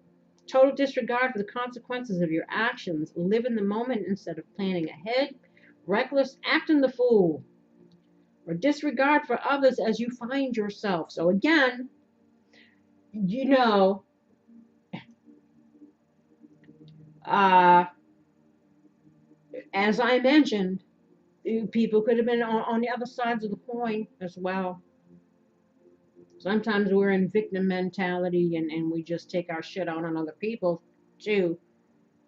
Total disregard for the consequences of your actions. Live in the moment instead of planning ahead. Reckless, acting the fool. Or disregard for others as you find yourself. So again, as I mentioned, people could have been on the other sides of the coin as well. Sometimes we're in victim mentality and we just take our shit out on other people too,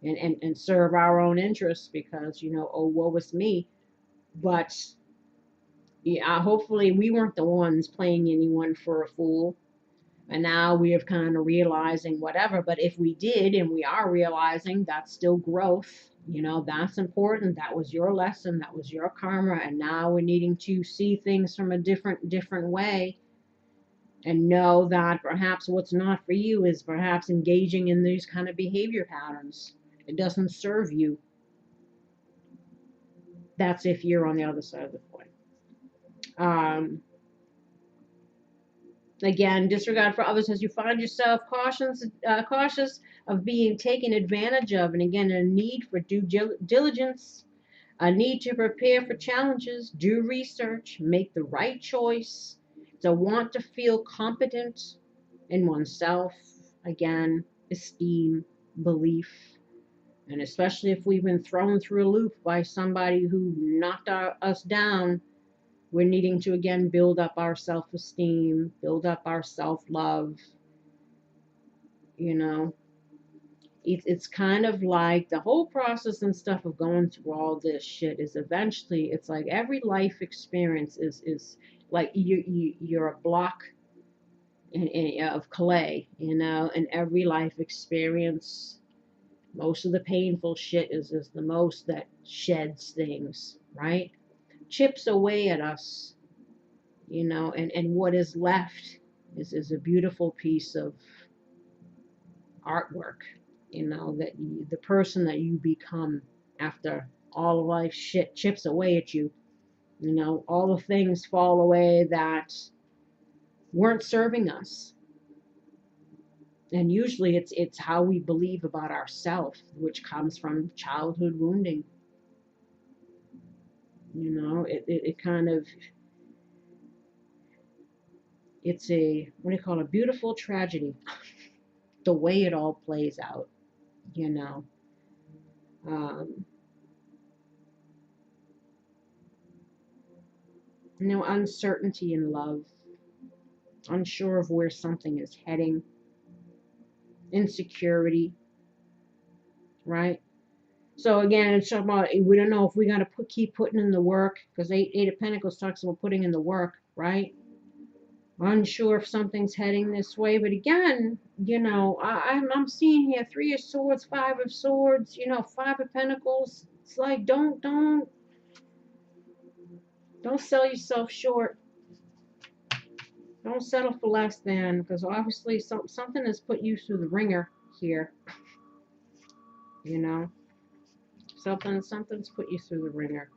and serve our own interests because, oh, woe is me. But yeah, hopefully we weren't the ones playing anyone for a fool. And now we are kind of realizing whatever. But if we did, and we are realizing, that's still growth. That's important. That was your lesson. That was your karma. And now we're needing to see things from a different way. And know that perhaps what's not for you is perhaps engaging in these kind of behavior patterns. It doesn't serve you. That's if you're on the other side of the coin. Again, disregard for others as you find yourself cautious of being taken advantage of. And again, a need for due diligence, a need to prepare for challenges, do research, make the right choice. It's a want to feel competent in oneself. Again, esteem, belief. And especially if we've been thrown through a loop by somebody who knocked us down, we're needing to, again, build up our self-esteem, build up our self-love. It's kind of like the whole process and stuff of going through all this shit is eventually, it's like every life experience is like you're a block of clay, and every life experience, most of the painful shit is the most that sheds things, right? Chips away at us, and what is left is a beautiful piece of artwork, that the person that you become after all of life shit chips away at you, all the things fall away that weren't serving us. And usually it's how we believe about ourselves, which comes from childhood wounding. It kind of, it's a, what do you call it, a beautiful tragedy, the way it all plays out, uncertainty in love. unsure of where something is heading, insecurity, right? So again, it's about, we don't know if we got to keep putting in the work, because Eight of Pentacles talks about putting in the work, right? Unsure if something's heading this way, but again, you know, I'm seeing here 3 of Swords, 5 of Swords, you know, 5 of Pentacles. It's like, don't sell yourself short. Don't settle for less than, because obviously something has put you through the ringer here. You know, something's put you through the ringer.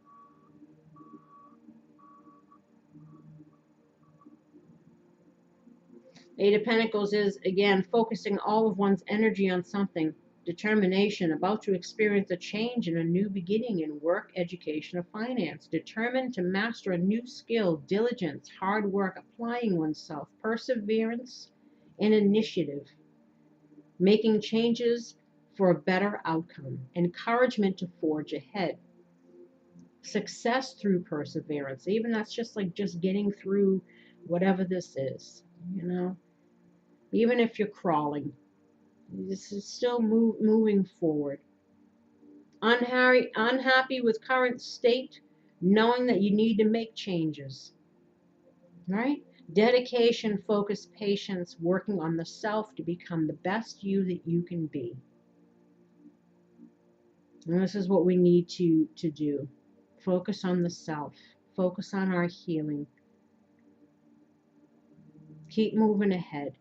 Eight of Pentacles is, again, focusing all of one's energy on something. Determination, about to experience a change and a new beginning in work, education, or finance. Determined to master a new skill, diligence, hard work, applying oneself, perseverance, and initiative. Making changes for a better outcome. Encouragement to forge ahead. Success through perseverance. Even that's just like just getting through whatever this is, you know. Even if you're crawling, this is still moving forward. Unhappy with current state, knowing that you need to make changes, right? Dedication, focus, patience, working on the self to become the best you that you can be. And this is what we need to do. Focus on the self. Focus on our healing. Keep moving ahead.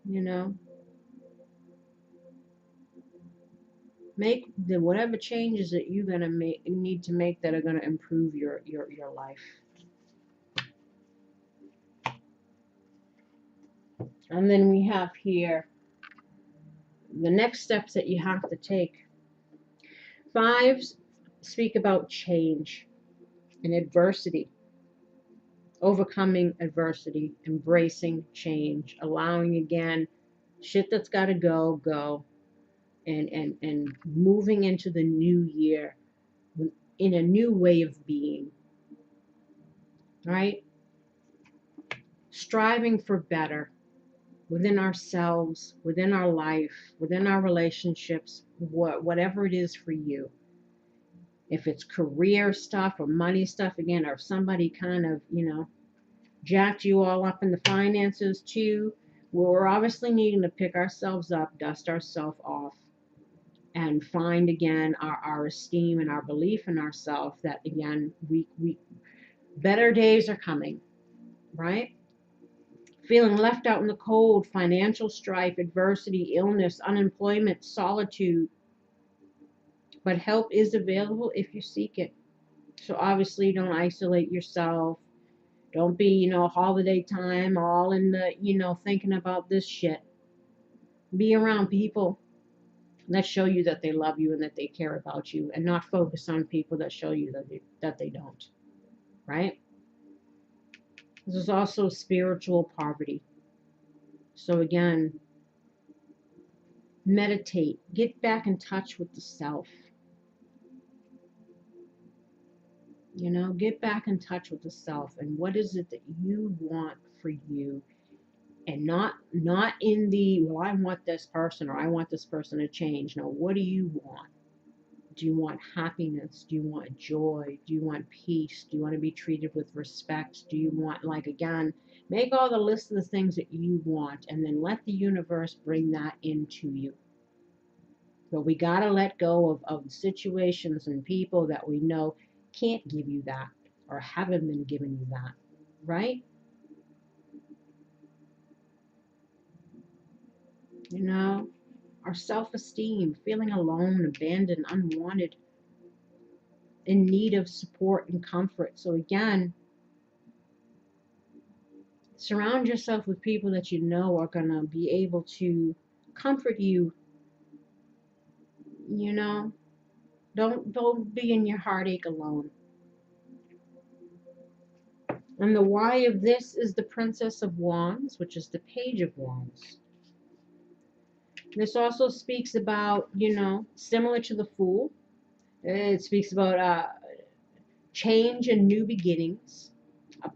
You know, make the whatever changes that you're gonna need to make that are gonna improve your life. And then we have here the next steps that you have to take. Fives speak about change and adversity, overcoming adversity, embracing change, allowing again shit that's got to go, and moving into the new year in a new way of being, right? Striving for better within ourselves, within our life, within our relationships, whatever it is for you. If it's career stuff or money stuff, again, or if somebody kind of, you know, jacked you all up in the finances too, we're obviously needing to pick ourselves up, dust ourselves off, and find again our esteem and our belief in ourselves, that again, we better days are coming, right? Feeling left out in the cold, financial strife, adversity, illness, unemployment, solitude. But help is available if you seek it. So obviously don't isolate yourself. Don't be, you know, holiday time all in the, you know, thinking about this shit. Be around people that show you that they love you and that they care about you, and not focus on people that show you that they don't. Right? This is also spiritual poverty. So again, meditate. Get back in touch with the self. You know, get back in touch with the self, and what is it that you want for you, and not in the, well, I want this person, or I want this person to change. No, what do you want? Do you want happiness? Do you want joy? Do you want peace? Do you want to be treated with respect? Do you want, like, again, make all the list of the things that you want, and then let the universe bring that into you. But we got to let go of situations and people that we know can't give you that, or haven't been giving you that, right? You know, our self-esteem, feeling alone, abandoned, unwanted, in need of support and comfort. So again, surround yourself with people that you know are going to be able to comfort you. You know, don't be in your heartache alone. And the why of this is the Princess of Wands, which is the Page of Wands. This also speaks about, you know, similar to the Fool, it speaks about change and new beginnings.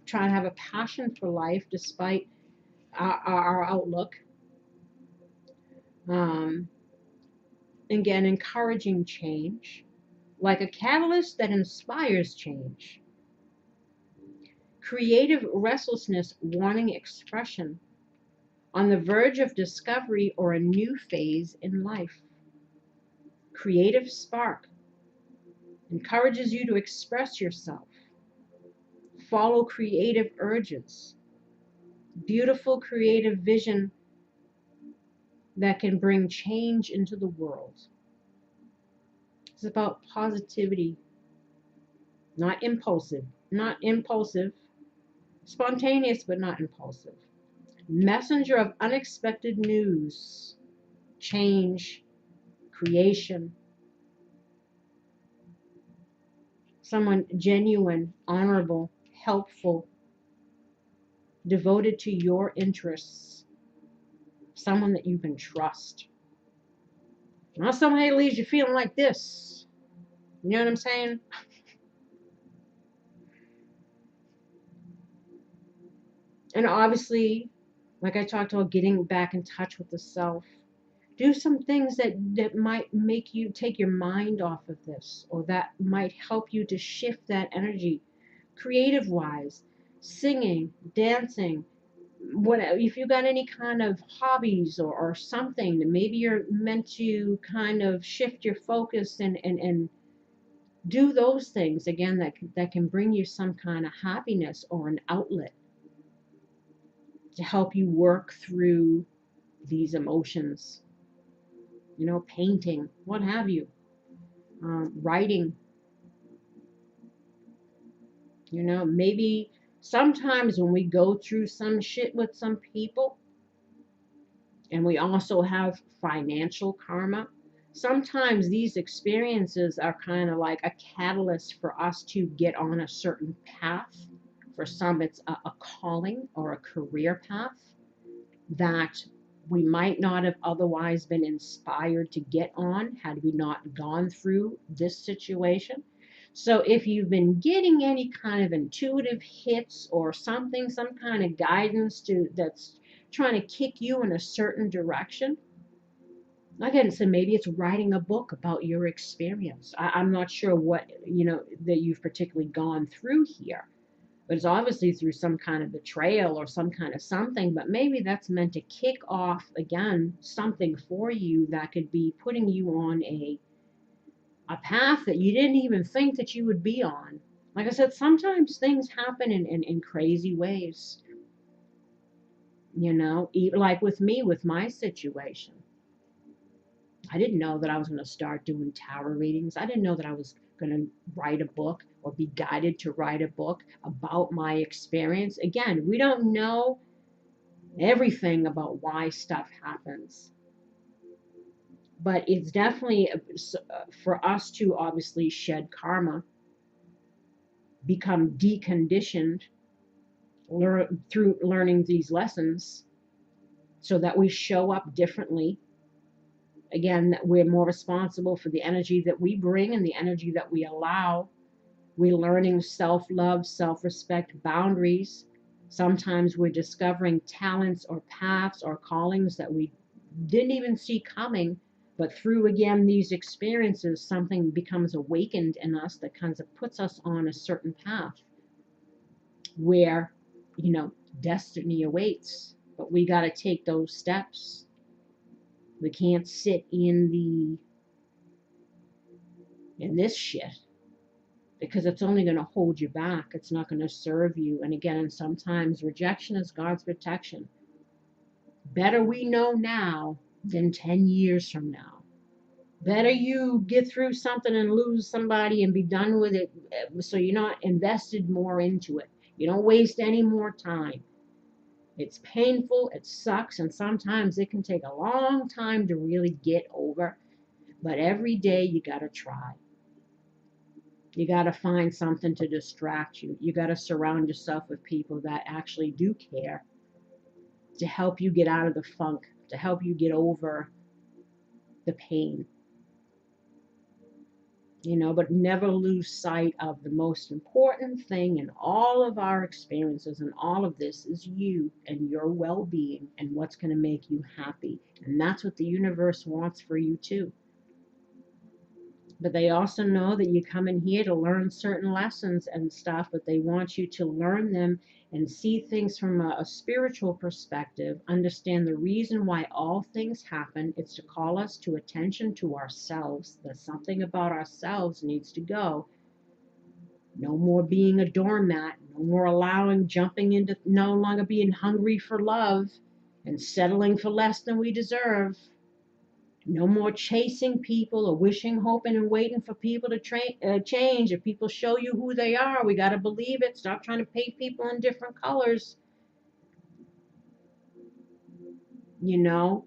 trying to have a passion for life despite our outlook. Again, encouraging change, like a catalyst that inspires change. Creative restlessness, wanting expression, on the verge of discovery or a new phase in life. Creative spark, encourages you to express yourself. Follow creative urges. Beautiful creative vision that can bring change into the world. It's about positivity, not impulsive, spontaneous but not impulsive. Messenger of unexpected news, change, creation. Someone genuine, honorable, helpful, devoted to your interests. Someone that you can trust. Not somebody who leaves you feeling like this. You know what I'm saying? And obviously, like I talked about, getting back in touch with the self. Do some things that might make you take your mind off of this, or that might help you to shift that energy. Creative wise, singing, dancing, whatever. If you got any kind of hobbies or something, maybe you're meant to kind of shift your focus and do those things again that can bring you some kind of happiness or an outlet to help you work through these emotions. You know, painting, what have you, writing. You know, maybe sometimes when we go through some shit with some people, and we also have financial karma, sometimes these experiences are kind of like a catalyst for us to get on a certain path. For some, it's a calling or a career path that we might not have otherwise been inspired to get on had we not gone through this situation. So if you've been getting any kind of intuitive hits or something, some kind of guidance that's trying to kick you in a certain direction, again, so maybe it's writing a book about your experience. I'm not sure what, that you've particularly gone through here, but it's obviously through some kind of betrayal or some kind of something, but maybe that's meant to kick off, again, something for you that could be putting you on a path that you didn't even think that you would be on. Like I said, sometimes things happen in crazy ways. Like with me, with my situation. I didn't know that I was going to start doing tarot readings. I didn't know that I was going to write a book or be guided to write a book about my experience. Again, we don't know everything about why stuff happens. But it's definitely for us to obviously shed karma, become deconditioned through learning these lessons so that we show up differently. Again, that we're more responsible for the energy that we bring and the energy that we allow. We're learning self-love, self-respect, boundaries. Sometimes we're discovering talents or paths or callings that we didn't even see coming. But through, again, these experiences, something becomes awakened in us that kind of puts us on a certain path where, destiny awaits. But we got to take those steps. We can't sit in this shit, because it's only going to hold you back. It's not going to serve you. And again, sometimes rejection is God's protection. Better we know now than 10 years from now. Better you get through something and lose somebody and be done with it, so you're not invested more into it. You don't waste any more time. It's painful, it sucks, and sometimes it can take a long time to really get over. But every day you got to try. You got to find something to distract you. You got to surround yourself with people that actually do care, to help you get out of the funk, to help you get over the pain. You know, but never lose sight of the most important thing in all of our experiences and all of this is you and your well-being and what's going to make you happy. And that's what the universe wants for you too. But they also know that you come in here to learn certain lessons and stuff, but they want you to learn them and see things from a spiritual perspective, understand the reason why all things happen. It's to call us to attention to ourselves, that something about ourselves needs to go. No more being a doormat, no more allowing, jumping into, no longer being hungry for love and settling for less than we deserve. No more chasing people or wishing, hoping, and waiting for people to change. If people show you who they are, we got to believe it. Stop trying to paint people in different colors. You know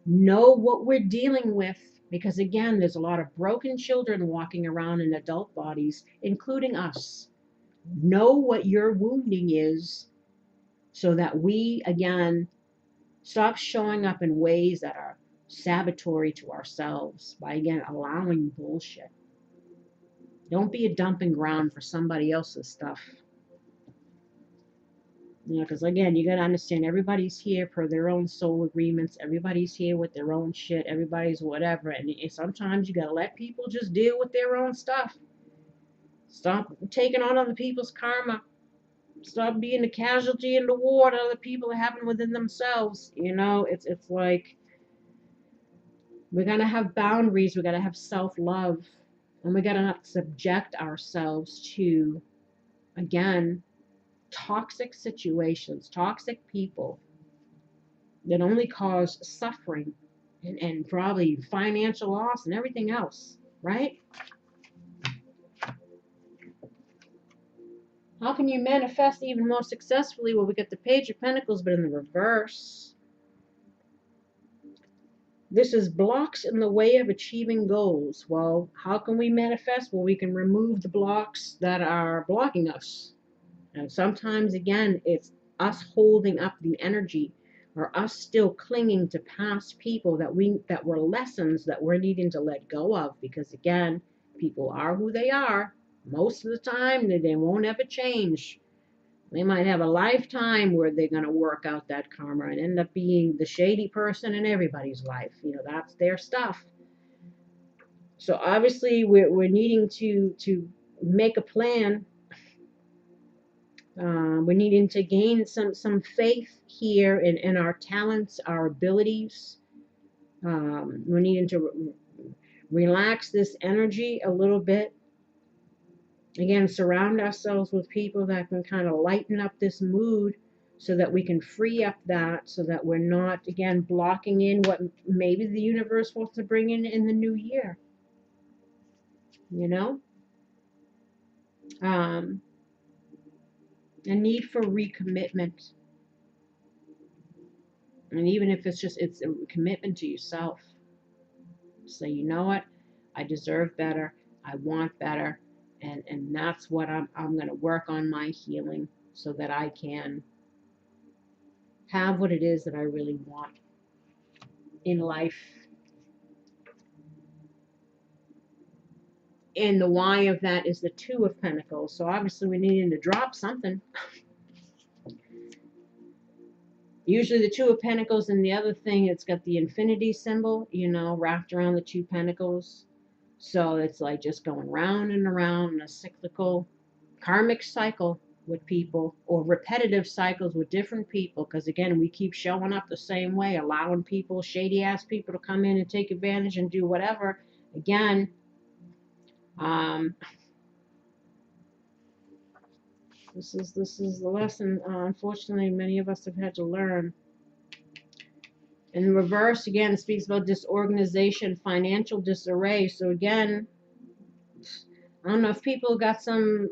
what we're dealing with. Because again, there's a lot of broken children walking around in adult bodies, including us. Know what your wounding is so that we, again, stop showing up in ways that are sabotory to ourselves by, again, allowing bullshit. Don't be a dumping ground for somebody else's stuff. You know, because again, you got to understand everybody's here per their own soul agreements. Everybody's here with their own shit. Everybody's whatever. And sometimes you got to let people just deal with their own stuff. Stop taking on other people's karma. Stop being the casualty in the war that other people are having within themselves. You know, it's like we're going to have boundaries. We got to have self-love. And we got to not subject ourselves to, again, toxic situations, toxic people that only cause suffering and probably financial loss and everything else, right? How can you manifest even more successfully? Well, we get the Page of Pentacles, but in the reverse. This is blocks in the way of achieving goals. Well, how can we manifest? Well, we can remove the blocks that are blocking us. And sometimes, again, it's us holding up the energy or us still clinging to past people that were lessons that we're needing to let go of. Because, again, people are who they are. Most of the time, they won't ever change. They might have a lifetime where they're going to work out that karma and end up being the shady person in everybody's life. You know, that's their stuff. So obviously we're needing to make a plan. We're needing to gain some faith here in our talents, our abilities. We're needing to relax this energy a little bit. Again, surround ourselves with people that can kind of lighten up this mood so that we can free up that, so that we're not, again, blocking in what maybe the universe wants to bring in the new year. You know? A need for recommitment. And even if it's a commitment to yourself. Say, you know what? I deserve better. I want better. And that's what I'm going to work on my healing so that I can have what it is that I really want in life. And the why of that is the Two of Pentacles. So obviously we needing to drop something. Usually the Two of Pentacles, and the other thing, it's got the infinity symbol, you know, wrapped around the two pentacles. So it's like just going round and around in a cyclical, karmic cycle with people, or repetitive cycles with different people. Because again, we keep showing up the same way, allowing people, shady ass people, to come in and take advantage and do whatever. Again, this is the lesson, unfortunately, many of us have had to learn. In the reverse, again, it speaks about disorganization, financial disarray. So again, I don't know if people got some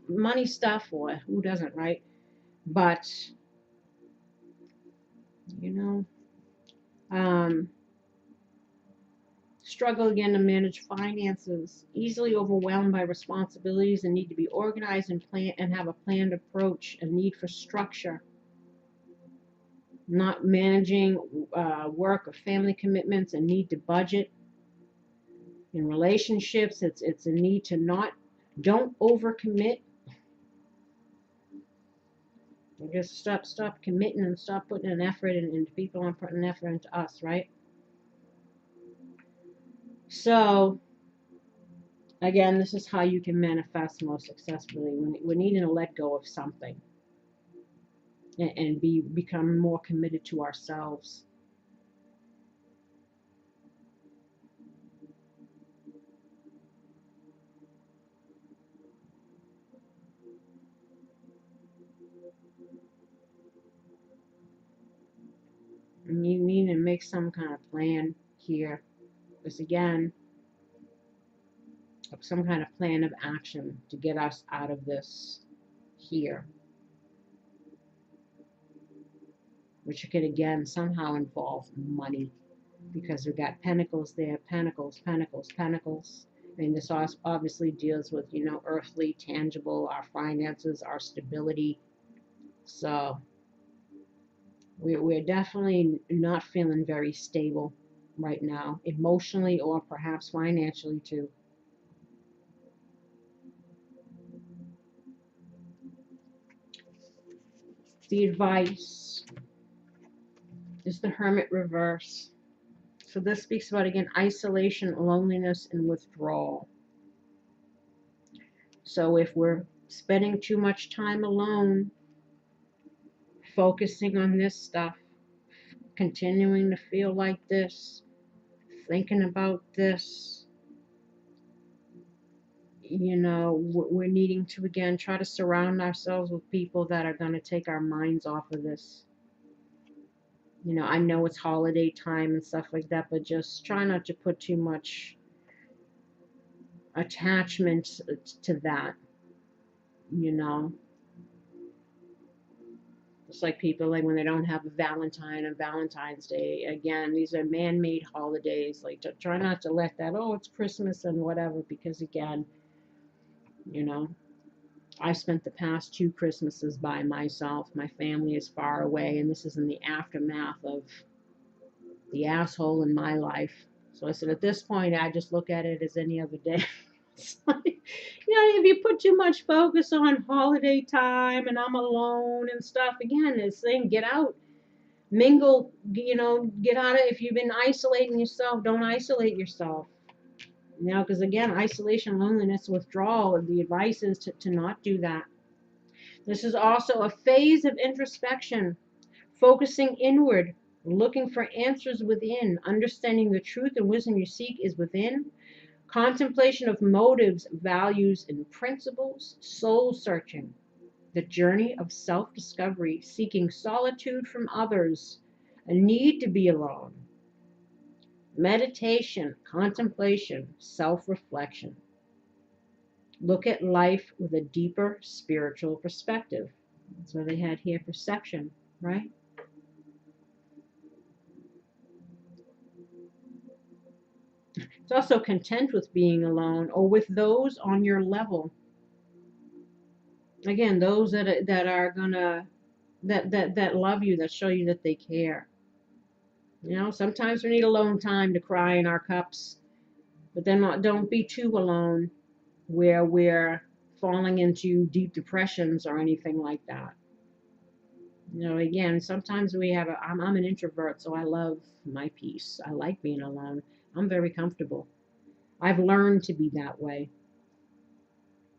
money stuff, or who doesn't, right? But, you know, struggle again to manage finances, easily overwhelmed by responsibilities and need to be organized and plan and have a planned approach, a need for structure. Not managing work or family commitments, and need to budget. In relationships, it's a need to don't overcommit. Just stop committing and stop putting an effort into people and putting an effort into us, right? So again, this is how you can manifest most successfully. We're needing to let go of something and become more committed to ourselves. And you need to make some kind of plan here. Because again, some kind of plan of action to get us out of this here. Which could again somehow involve money. Because we've got pentacles there, pentacles, pentacles, pentacles. I mean, this obviously deals with, earthly, tangible, our finances, our stability. So we're definitely not feeling very stable right now, emotionally or perhaps financially too. The advice is the Hermit reverse. So this speaks about, again, isolation, loneliness, and withdrawal. So if we're spending too much time alone, focusing on this stuff, continuing to feel like this, thinking about this, we're needing to, again, try to surround ourselves with people that are going to take our minds off of this. I know it's holiday time and stuff like that, but just try not to put too much attachment to that, It's like people, like when they don't have a Valentine and Valentine's Day. Again, these are man-made holidays. Like, try not to let that, oh, it's Christmas and whatever, because again, I spent the past 2 Christmases by myself. My family is far away, and this is in the aftermath of the asshole in my life. So I said, at this point, I just look at it as any other day. It's like, if you put too much focus on holiday time and I'm alone and stuff, again, this thing, get out, mingle, get out of, if you've been isolating yourself, don't isolate yourself. Because again, isolation, loneliness, withdrawal, the advice is to not do that. This is also a phase of introspection, focusing inward, looking for answers within, understanding the truth and wisdom you seek is within, contemplation of motives, values, and principles, soul searching, the journey of self-discovery, seeking solitude from others, a need to be alone, meditation, contemplation, self-reflection. Look at life with a deeper spiritual perspective. That's why they had here perception, right? It's also content with being alone or with those on your level. Again, those that are gonna that love you, that show you that they care. Sometimes we need alone time to cry in our cups, but then don't be too alone where we're falling into deep depressions or anything like that. Again, sometimes I'm an introvert, so I love my peace. I like being alone. I'm very comfortable. I've learned to be that way.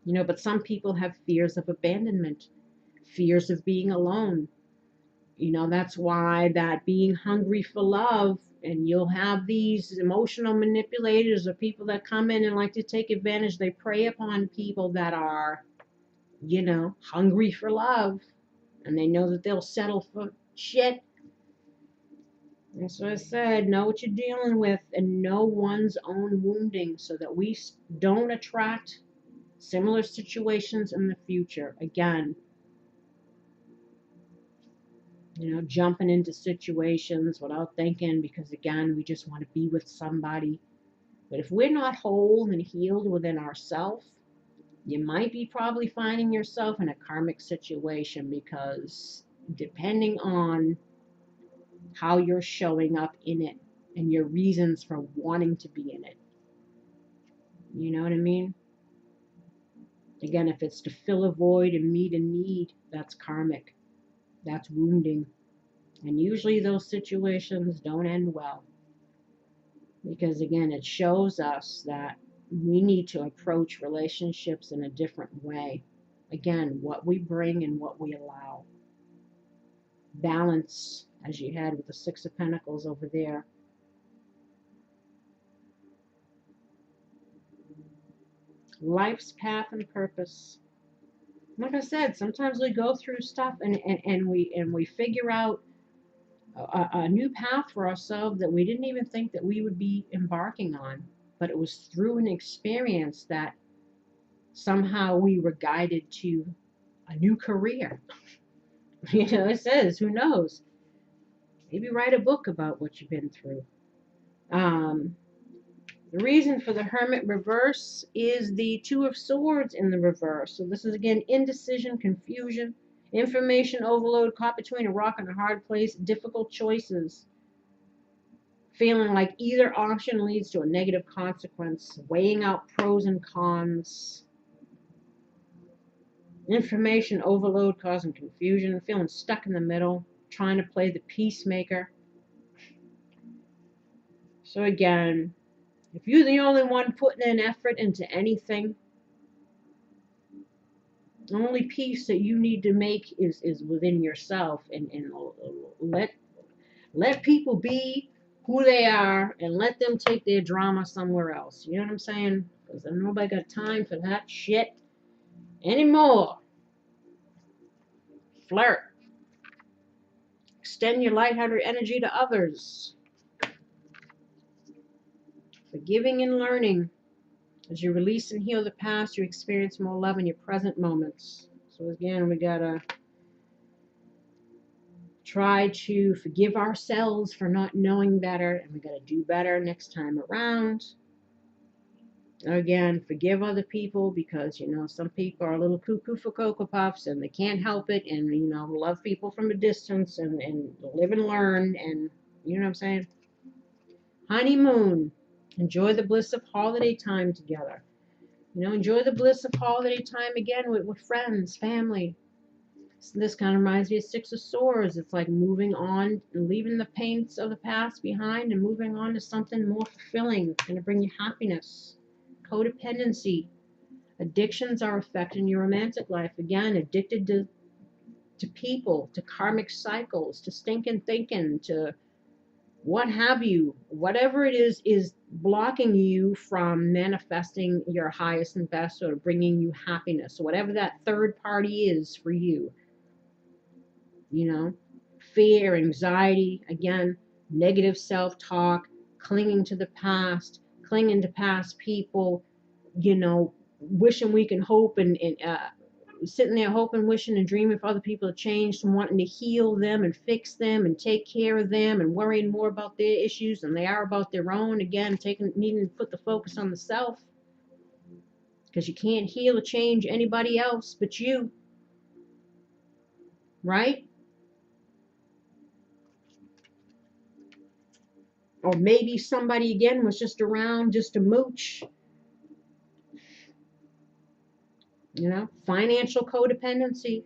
But some people have fears of abandonment, fears of being alone. That's why that being hungry for love, and you'll have these emotional manipulators or people that come in and like to take advantage. They prey upon people that are, hungry for love, and they know that they'll settle for shit. And so I said, know what you're dealing with and know one's own wounding so that we don't attract similar situations in the future. Again, jumping into situations without thinking, because again, we just want to be with somebody. But if we're not whole and healed within ourselves, you might be probably finding yourself in a karmic situation, because depending on how you're showing up in it and your reasons for wanting to be in it, You know what I mean? Again, if it's to fill a void and meet a need, that's karmic. That's wounding. And usually those situations don't end well. Because again, it shows us that we need to approach relationships in a different way. Again, what we bring and what we allow. Balance, as you had with the Six of Pentacles over there. Life's path and purpose. Like I said, sometimes we go through stuff and we figure out a new path for ourselves that we didn't even think that we would be embarking on. But it was through an experience that somehow we were guided to a new career. You know, it says, who knows? Maybe write a book about what you've been through. The reason for the Hermit reverse is the Two of Swords in the reverse. So this is, again, indecision, confusion, information overload, caught between a rock and a hard place, difficult choices. Feeling like either option leads to a negative consequence, weighing out pros and cons. Information overload causing confusion, feeling stuck in the middle, trying to play the peacemaker. So again, if you're the only one putting an effort into anything, the only peace that you need to make is within yourself, and let people be who they are and let them take their drama somewhere else. You know what I'm saying? Because nobody got time for that shit anymore. Flirt. Extend your lighthearted energy to others. Forgiving and learning. As you release and heal the past, you experience more love in your present moments. So again, we gotta try to forgive ourselves for not knowing better, and we gotta do better next time around. Again, forgive other people because, you know, some people are a little cuckoo for Cocoa Puffs and they can't help it, and, you know, love people from a distance and live and learn, and, you know what I'm saying? Honeymoon. Enjoy the bliss of holiday time together. You know, enjoy the bliss of holiday time again with friends, family. So this kind of reminds me of Six of Swords. It's like moving on and leaving the pains of the past behind and moving on to something more fulfilling, going to bring you happiness. Codependency. Addictions are affecting your romantic life. Again, addicted to people, to karmic cycles, to stinking thinking, to what have you. Whatever it is blocking you from manifesting your highest and best, or bringing you happiness. So whatever that third party is for you. You know, fear, anxiety, again, negative self-talk, clinging to the past, clinging to past people, you know, wishing we can hope and sitting there hoping, wishing and dreaming for other people to change, and wanting to heal them and fix them and take care of them, and worrying more about their issues than they are about their own. Again, needing to put the focus on the self, because you can't heal or change anybody else but you, right? Or maybe somebody, again, was just around just to mooch. You know, financial codependency.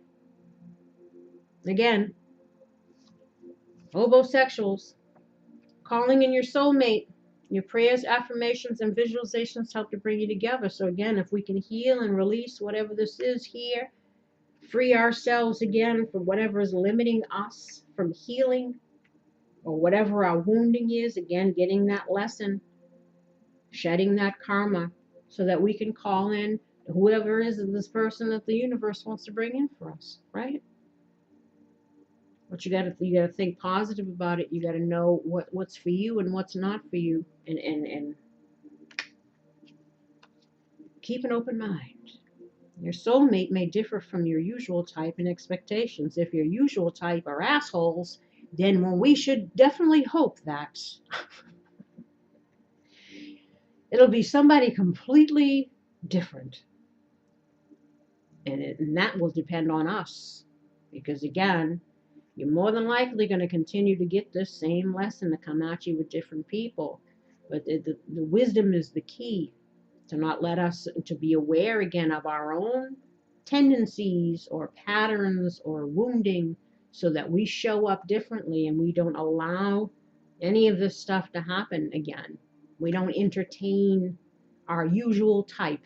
Again, homosexuals. Calling in your soulmate. Your prayers, affirmations, and visualizations help to bring you together. So again, if we can heal and release whatever this is here, free ourselves again from whatever is limiting us from healing, or whatever our wounding is, again, getting that lesson, shedding that karma, so that we can call in whoever is this person that the universe wants to bring in for us, right? But you gotta think positive about it. You gotta know what's for you and what's not for you, and keep an open mind. Your soulmate may differ from your usual type and expectations. If your usual type are assholes, then well, we should definitely hope that it'll be somebody completely different. And that will depend on us. Because again, you're more than likely going to continue to get this same lesson to come at you with different people. But the wisdom is the key. to not let us, to be aware again of our own tendencies or patterns or wounding, so that we show up differently and we don't allow any of this stuff to happen again. We don't entertain our usual type.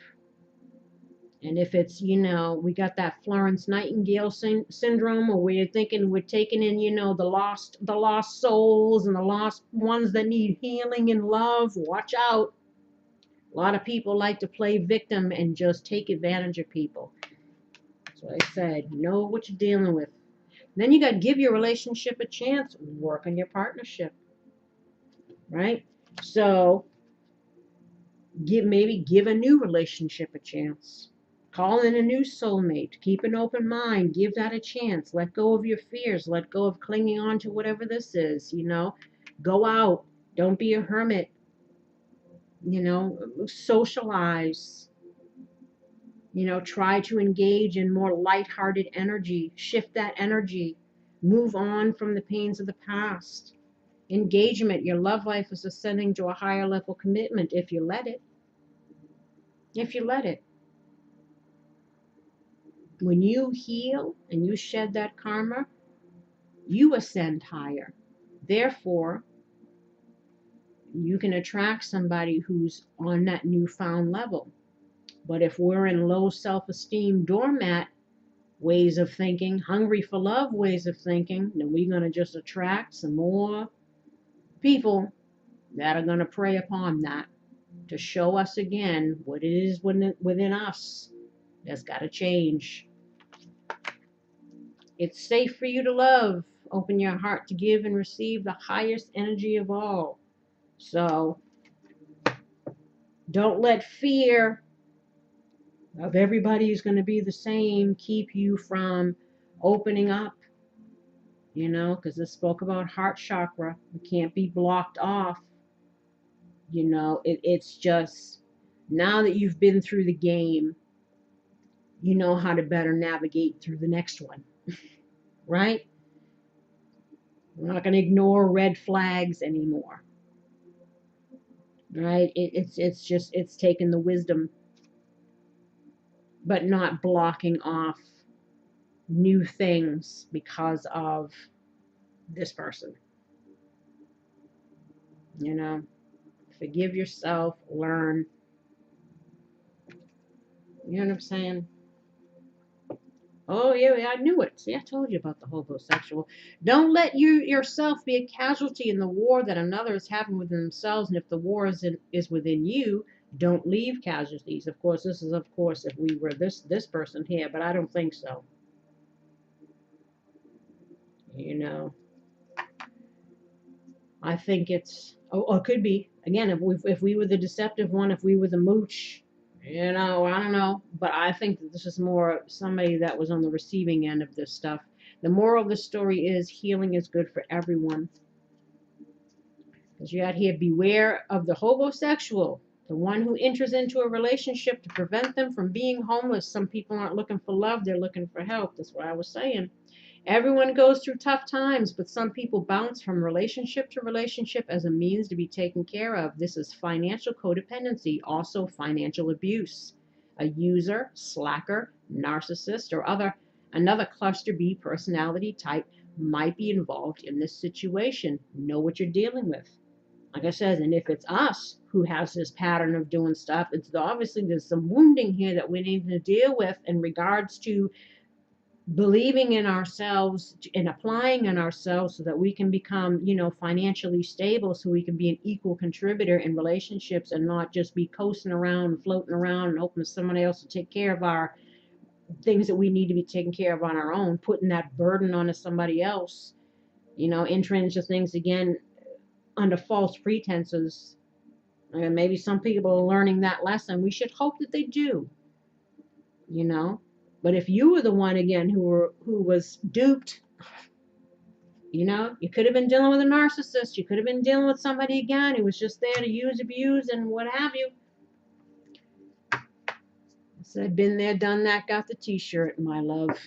And if it's, we got that Florence Nightingale syndrome, or we're thinking we're taking in, the lost souls and the lost ones that need healing and love, watch out. A lot of people like to play victim and just take advantage of people. So I said, know what you're dealing with. Then you got to give your relationship a chance. Work on your partnership, right? So maybe give a new relationship a chance. Call in a new soulmate. Keep an open mind. Give that a chance. Let go of your fears. Let go of clinging on to whatever this is, Go out. Don't be a hermit. Socialize. Try to engage in more lighthearted energy. Shift that energy. Move on from the pains of the past. Engagement. Your love life is ascending to a higher level commitment if you let it. If you let it. When you heal and you shed that karma, you ascend higher. Therefore, you can attract somebody who's on that newfound level. But if we're in low self-esteem, doormat ways of thinking, hungry for love ways of thinking, then we're going to just attract some more people that are going to prey upon that to show us again what it is within us that's got to change. It's safe for you to love. Open your heart to give and receive the highest energy of all. So don't let fear of everybody is going to be the same keep you from opening up, because this spoke about heart chakra. It can't be blocked off. It's just, now that you've been through the game, you know how to better navigate through the next one. Right? We're not going to ignore red flags anymore. Right? It's taking the wisdom, but not blocking off new things because of this person. Forgive yourself, learn. You know what I'm saying? Oh, yeah, I knew it. See, I told you about the homosexual. Don't let yourself be a casualty in the war that another is having within themselves. And if the war is within you, don't leave casualties. Of course, this is, if we were this person here, but I don't think so. I think it's, it could be. Again, if we were the deceptive one, if we were the mooch, I don't know. But I think that this is more somebody that was on the receiving end of this stuff. The moral of the story is healing is good for everyone. Because you out here, beware of the homosexual, the one who enters into a relationship to prevent them from being homeless. Some people aren't looking for love, they're looking for help. That's what I was saying. Everyone goes through tough times, but some people bounce from relationship to relationship as a means to be taken care of. This is financial codependency, also financial abuse. A user, slacker, narcissist, or another cluster B personality type might be involved in this situation. Know what you're dealing with. Like I said, and if it's us who has this pattern of doing stuff, it's obviously there's some wounding here that we need to deal with in regards to believing in ourselves and applying in ourselves so that we can become, financially stable, so we can be an equal contributor in relationships and not just be coasting around, floating around, and hoping somebody else to take care of our things that we need to be taken care of on our own, putting that burden onto somebody else, entering into things again under false pretenses. And maybe some people are learning that lesson. We should hope that they do, But if you were the one again who was duped, you could have been dealing with a narcissist. You could have been dealing with somebody again who was just there to use, abuse, and what have you. I said, been there, done that, got the t-shirt, my love.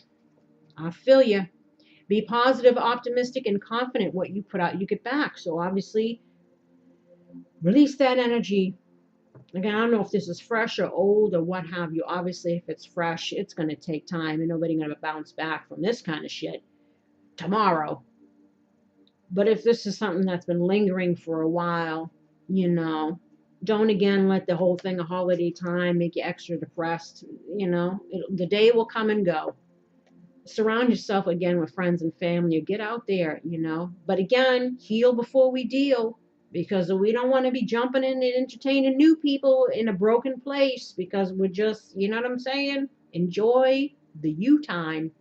I feel you. Be positive, optimistic, and confident. What you put out, you get back. So obviously, release that energy. Again, I don't know if this is fresh or old or what have you. Obviously, if it's fresh, it's going to take time, and nobody's going to bounce back from this kind of shit tomorrow. But if this is something that's been lingering for a while, you know, don't again let the whole thing a holiday time make you extra depressed. You know, the day will come and go. Surround yourself again with friends and family, or get out there, you know. But again, heal before we deal, because we don't want to be jumping in and entertaining new people in a broken place, because we're just, you know what I'm saying? Enjoy the you time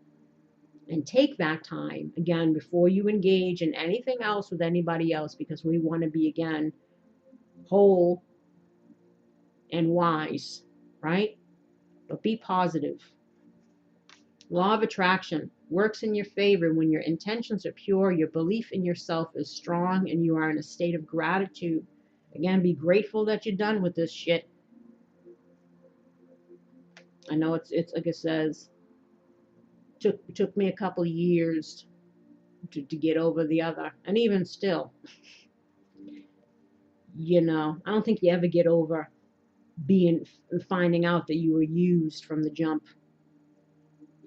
and take that time again before you engage in anything else with anybody else, because we want to be again whole and wise, right? But be positive. Law of attraction works in your favor when your intentions are pure, your belief in yourself is strong, and you are in a state of gratitude. Again, be grateful that you're done with this shit. I know it's like it says, took me a couple years to get over the other, and even still, you know, I don't think you ever get over finding out that you were used from the jump.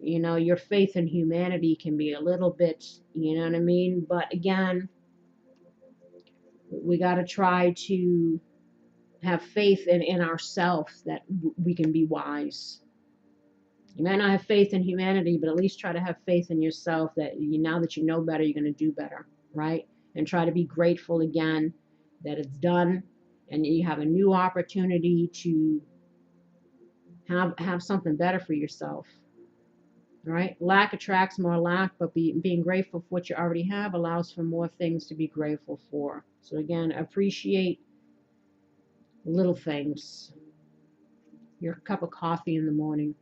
You know, your faith in humanity can be a little bit, you know what I mean? But again, we got to try to have faith in ourselves that we can be wise. You might not have faith in humanity, but at least try to have faith in yourself that now that you know better, you're going to do better, right? And try to be grateful again that it's done, and you have a new opportunity to have something better for yourself. Right? Lack attracts more lack, but being grateful for what you already have allows for more things to be grateful for. So again, appreciate little things. Your cup of coffee in the morning,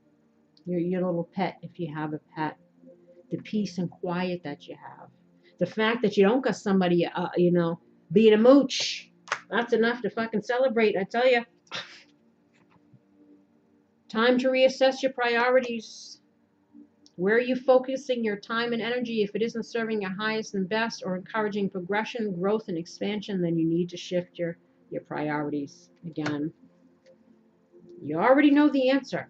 your little pet if you have a pet, the peace and quiet that you have, the fact that you don't got somebody, you know, being a mooch. That's enough to fucking celebrate, I tell you. Time to reassess your priorities. Where are you focusing your time and energy? If it isn't serving your highest and best or encouraging progression, growth, and expansion, then you need to shift your priorities. Again, you already know the answer.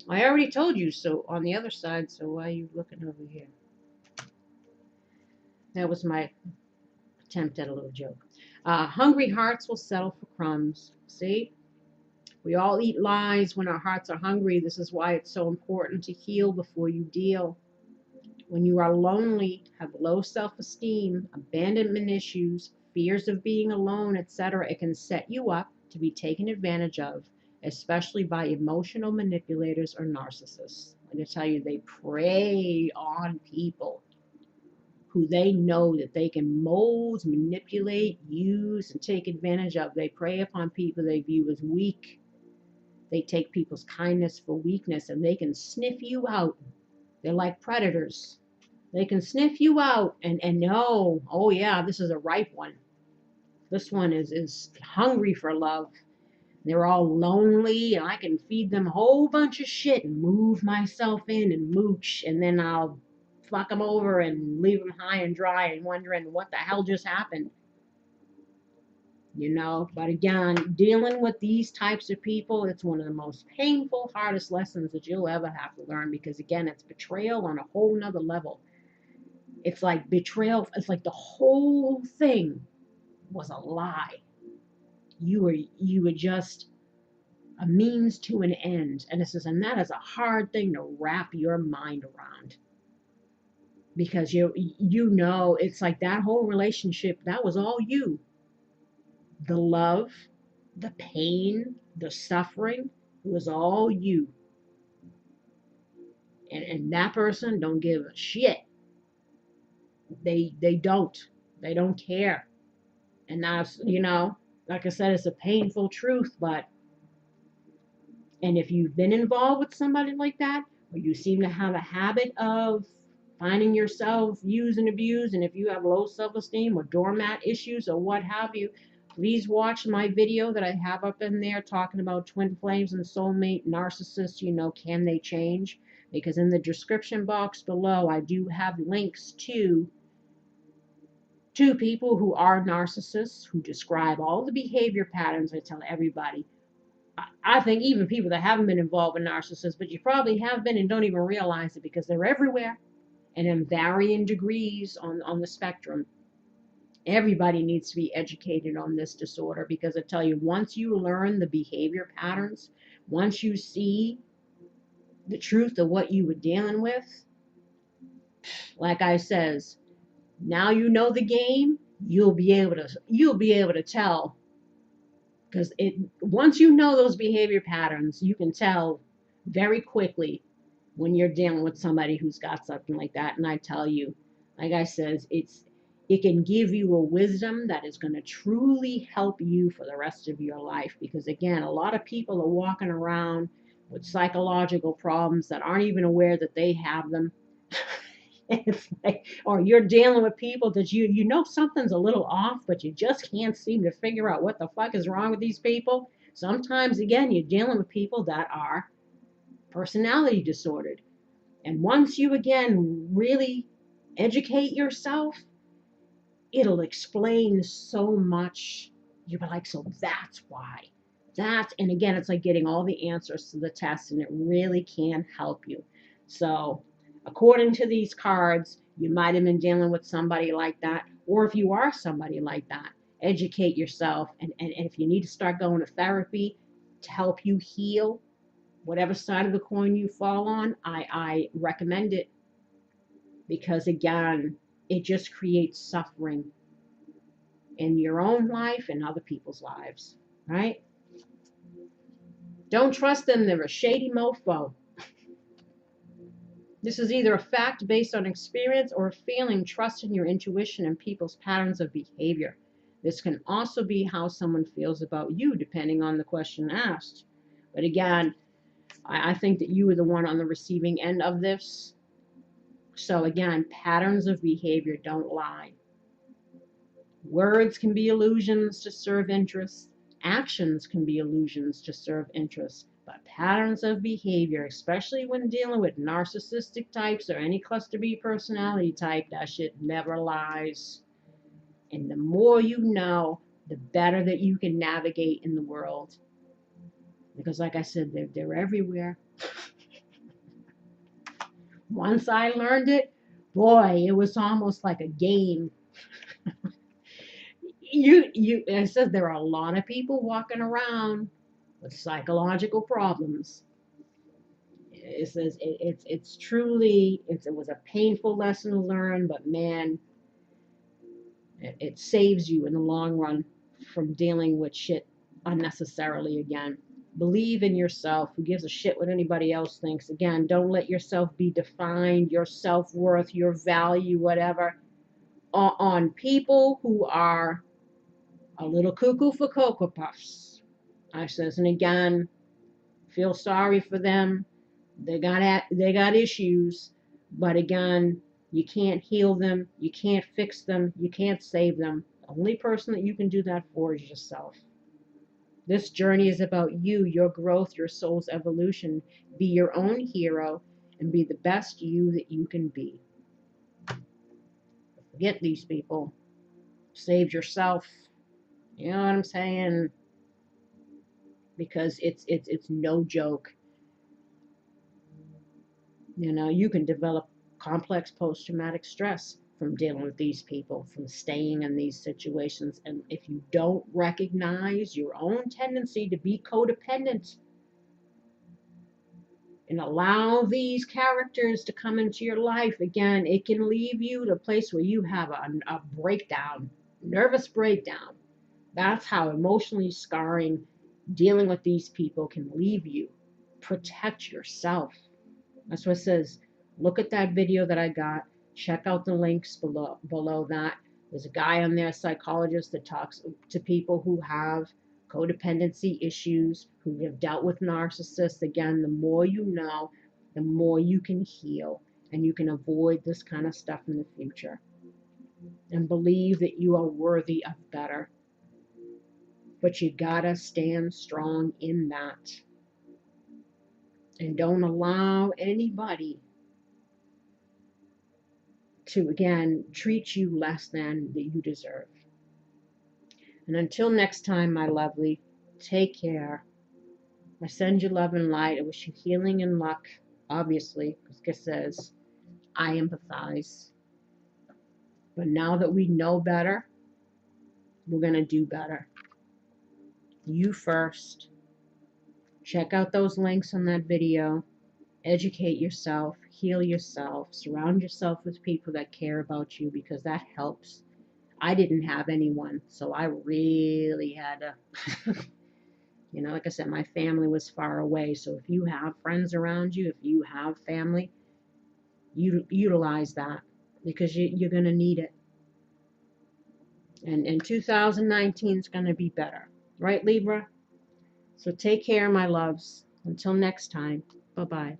I already told you so on the other side, so why are you looking over here? That was my attempt at a little joke. Hungry hearts will settle for crumbs. See? We all eat lies when our hearts are hungry. This is why it's so important to heal before you deal. When you are lonely, have low self-esteem, abandonment issues, fears of being alone, etc., it can set you up to be taken advantage of, especially by emotional manipulators or narcissists. I'm going to tell you, they prey on people who they know that they can mold, manipulate, use, and take advantage of. They prey upon people they view as weak. They take people's kindness for weakness, and they can sniff you out. They're like predators. They can sniff you out and know, oh yeah, this is a ripe one. This one is hungry for love. They're all lonely, and I can feed them a whole bunch of shit and move myself in and mooch, and then I'll fuck them over and leave them high and dry and wondering what the hell just happened. You know, but again, dealing with these types of people, it's one of the most painful, hardest lessons that you'll ever have to learn, because again, it's betrayal on a whole nother level. It's like betrayal. It's like the whole thing was a lie. You were just a means to an end, and that is a hard thing to wrap your mind around, because you know, it's like that whole relationship, that was all you. The love, the pain, the suffering, it was all you. And that person don't give a shit. They don't care. And that's, you know, like I said, it's a painful truth, but, and if you've been involved with somebody like that, or you seem to have a habit of finding yourself used and abused, and if you have low self-esteem or doormat issues or what have you, please watch my video that I have up in there talking about twin flames and soulmate narcissists. You know, can they change? Because in the description box below, I do have links to to people who are narcissists, who describe all the behavior patterns. I tell everybody, I think even people that haven't been involved with narcissists, but you probably have been and don't even realize it because they're everywhere and in varying degrees on the spectrum. Everybody needs to be educated on this disorder because I tell you, once you learn the behavior patterns, once you see the truth of what you were dealing with, like I says, now you know the game, you'll be able to tell, because once you know those behavior patterns, you can tell very quickly when you're dealing with somebody who's got something like that. And I tell you, like I says, it can give you a wisdom that is going to truly help you for the rest of your life. Because again, a lot of people are walking around with psychological problems that aren't even aware that they have them. It's like, or you're dealing with people that you know something's a little off, but you just can't seem to figure out what the fuck is wrong with these people. Sometimes, again, you're dealing with people that are personality disordered. And once you, again, really educate yourself, it'll explain so much. You'll be like, so that's why. And again, it's like getting all the answers to the test, and it really can help you. So, according to these cards, you might have been dealing with somebody like that, or if you are somebody like that, educate yourself. And if you need to start going to therapy to help you heal, whatever side of the coin you fall on, I recommend it. Because again, it just creates suffering in your own life and other people's lives, right? Don't trust them. They're a shady mofo. This is either a fact based on experience or a feeling, trust in your intuition and people's patterns of behavior. This can also be how someone feels about you, depending on the question asked. But again, I think that you are the one on the receiving end of this. So again, patterns of behavior don't lie. Words can be illusions to serve interests. Actions can be illusions to serve interests. But patterns of behavior, especially when dealing with narcissistic types or any cluster B personality type, that shit never lies. And the more you know, the better that you can navigate in the world. Because like I said, they're everywhere. Once I learned it, boy, it was almost like a game. It says there are a lot of people walking around with psychological problems. It says it's truly, it was a painful lesson to learn, but man, it saves you in the long run from dealing with shit unnecessarily again. Believe in yourself. Who gives a shit what anybody else thinks? Again, don't let yourself be defined, your self-worth, your value, whatever, on people who are a little cuckoo for Cocoa Puffs. I says, and again, feel sorry for them. They got issues, but again, you can't heal them, you can't fix them, you can't save them. The only person that you can do that for is yourself. This journey is about you, your growth, your soul's evolution. Be your own hero and be the best you that you can be. Forget these people. Save yourself. You know what I'm saying? Because it's no joke. You know, you can develop complex post-traumatic stress from dealing with these people, from staying in these situations. And if you don't recognize your own tendency to be codependent and allow these characters to come into your life, again, it can leave you to a place where you have a breakdown, nervous breakdown. That's how emotionally scarring dealing with these people can leave you. Protect yourself. That's what it says. Look at that video that I got. Check out the links below that. There's a guy on there, a psychologist, that talks to people who have codependency issues, who have dealt with narcissists. Again, the more you know, the more you can heal, and you can avoid this kind of stuff in the future. And believe that you are worthy of better. But you gotta stand strong in that. And don't allow anybody to, again, treat you less than that you deserve. And until next time, my lovely, take care. I send you love and light. I wish you healing and luck, obviously, because it says, I empathize. But now that we know better, we're going to do better. You first. Check out those links on that video. Educate yourself. Heal yourself. Surround yourself with people that care about you, because that helps. I didn't have anyone, so I really had to, you know, like I said, my family was far away. So if you have friends around you, if you have family, you utilize that, because you're going to need it. And 2019 is going to be better. Right, Libra? So take care, my loves. Until next time. Bye-bye.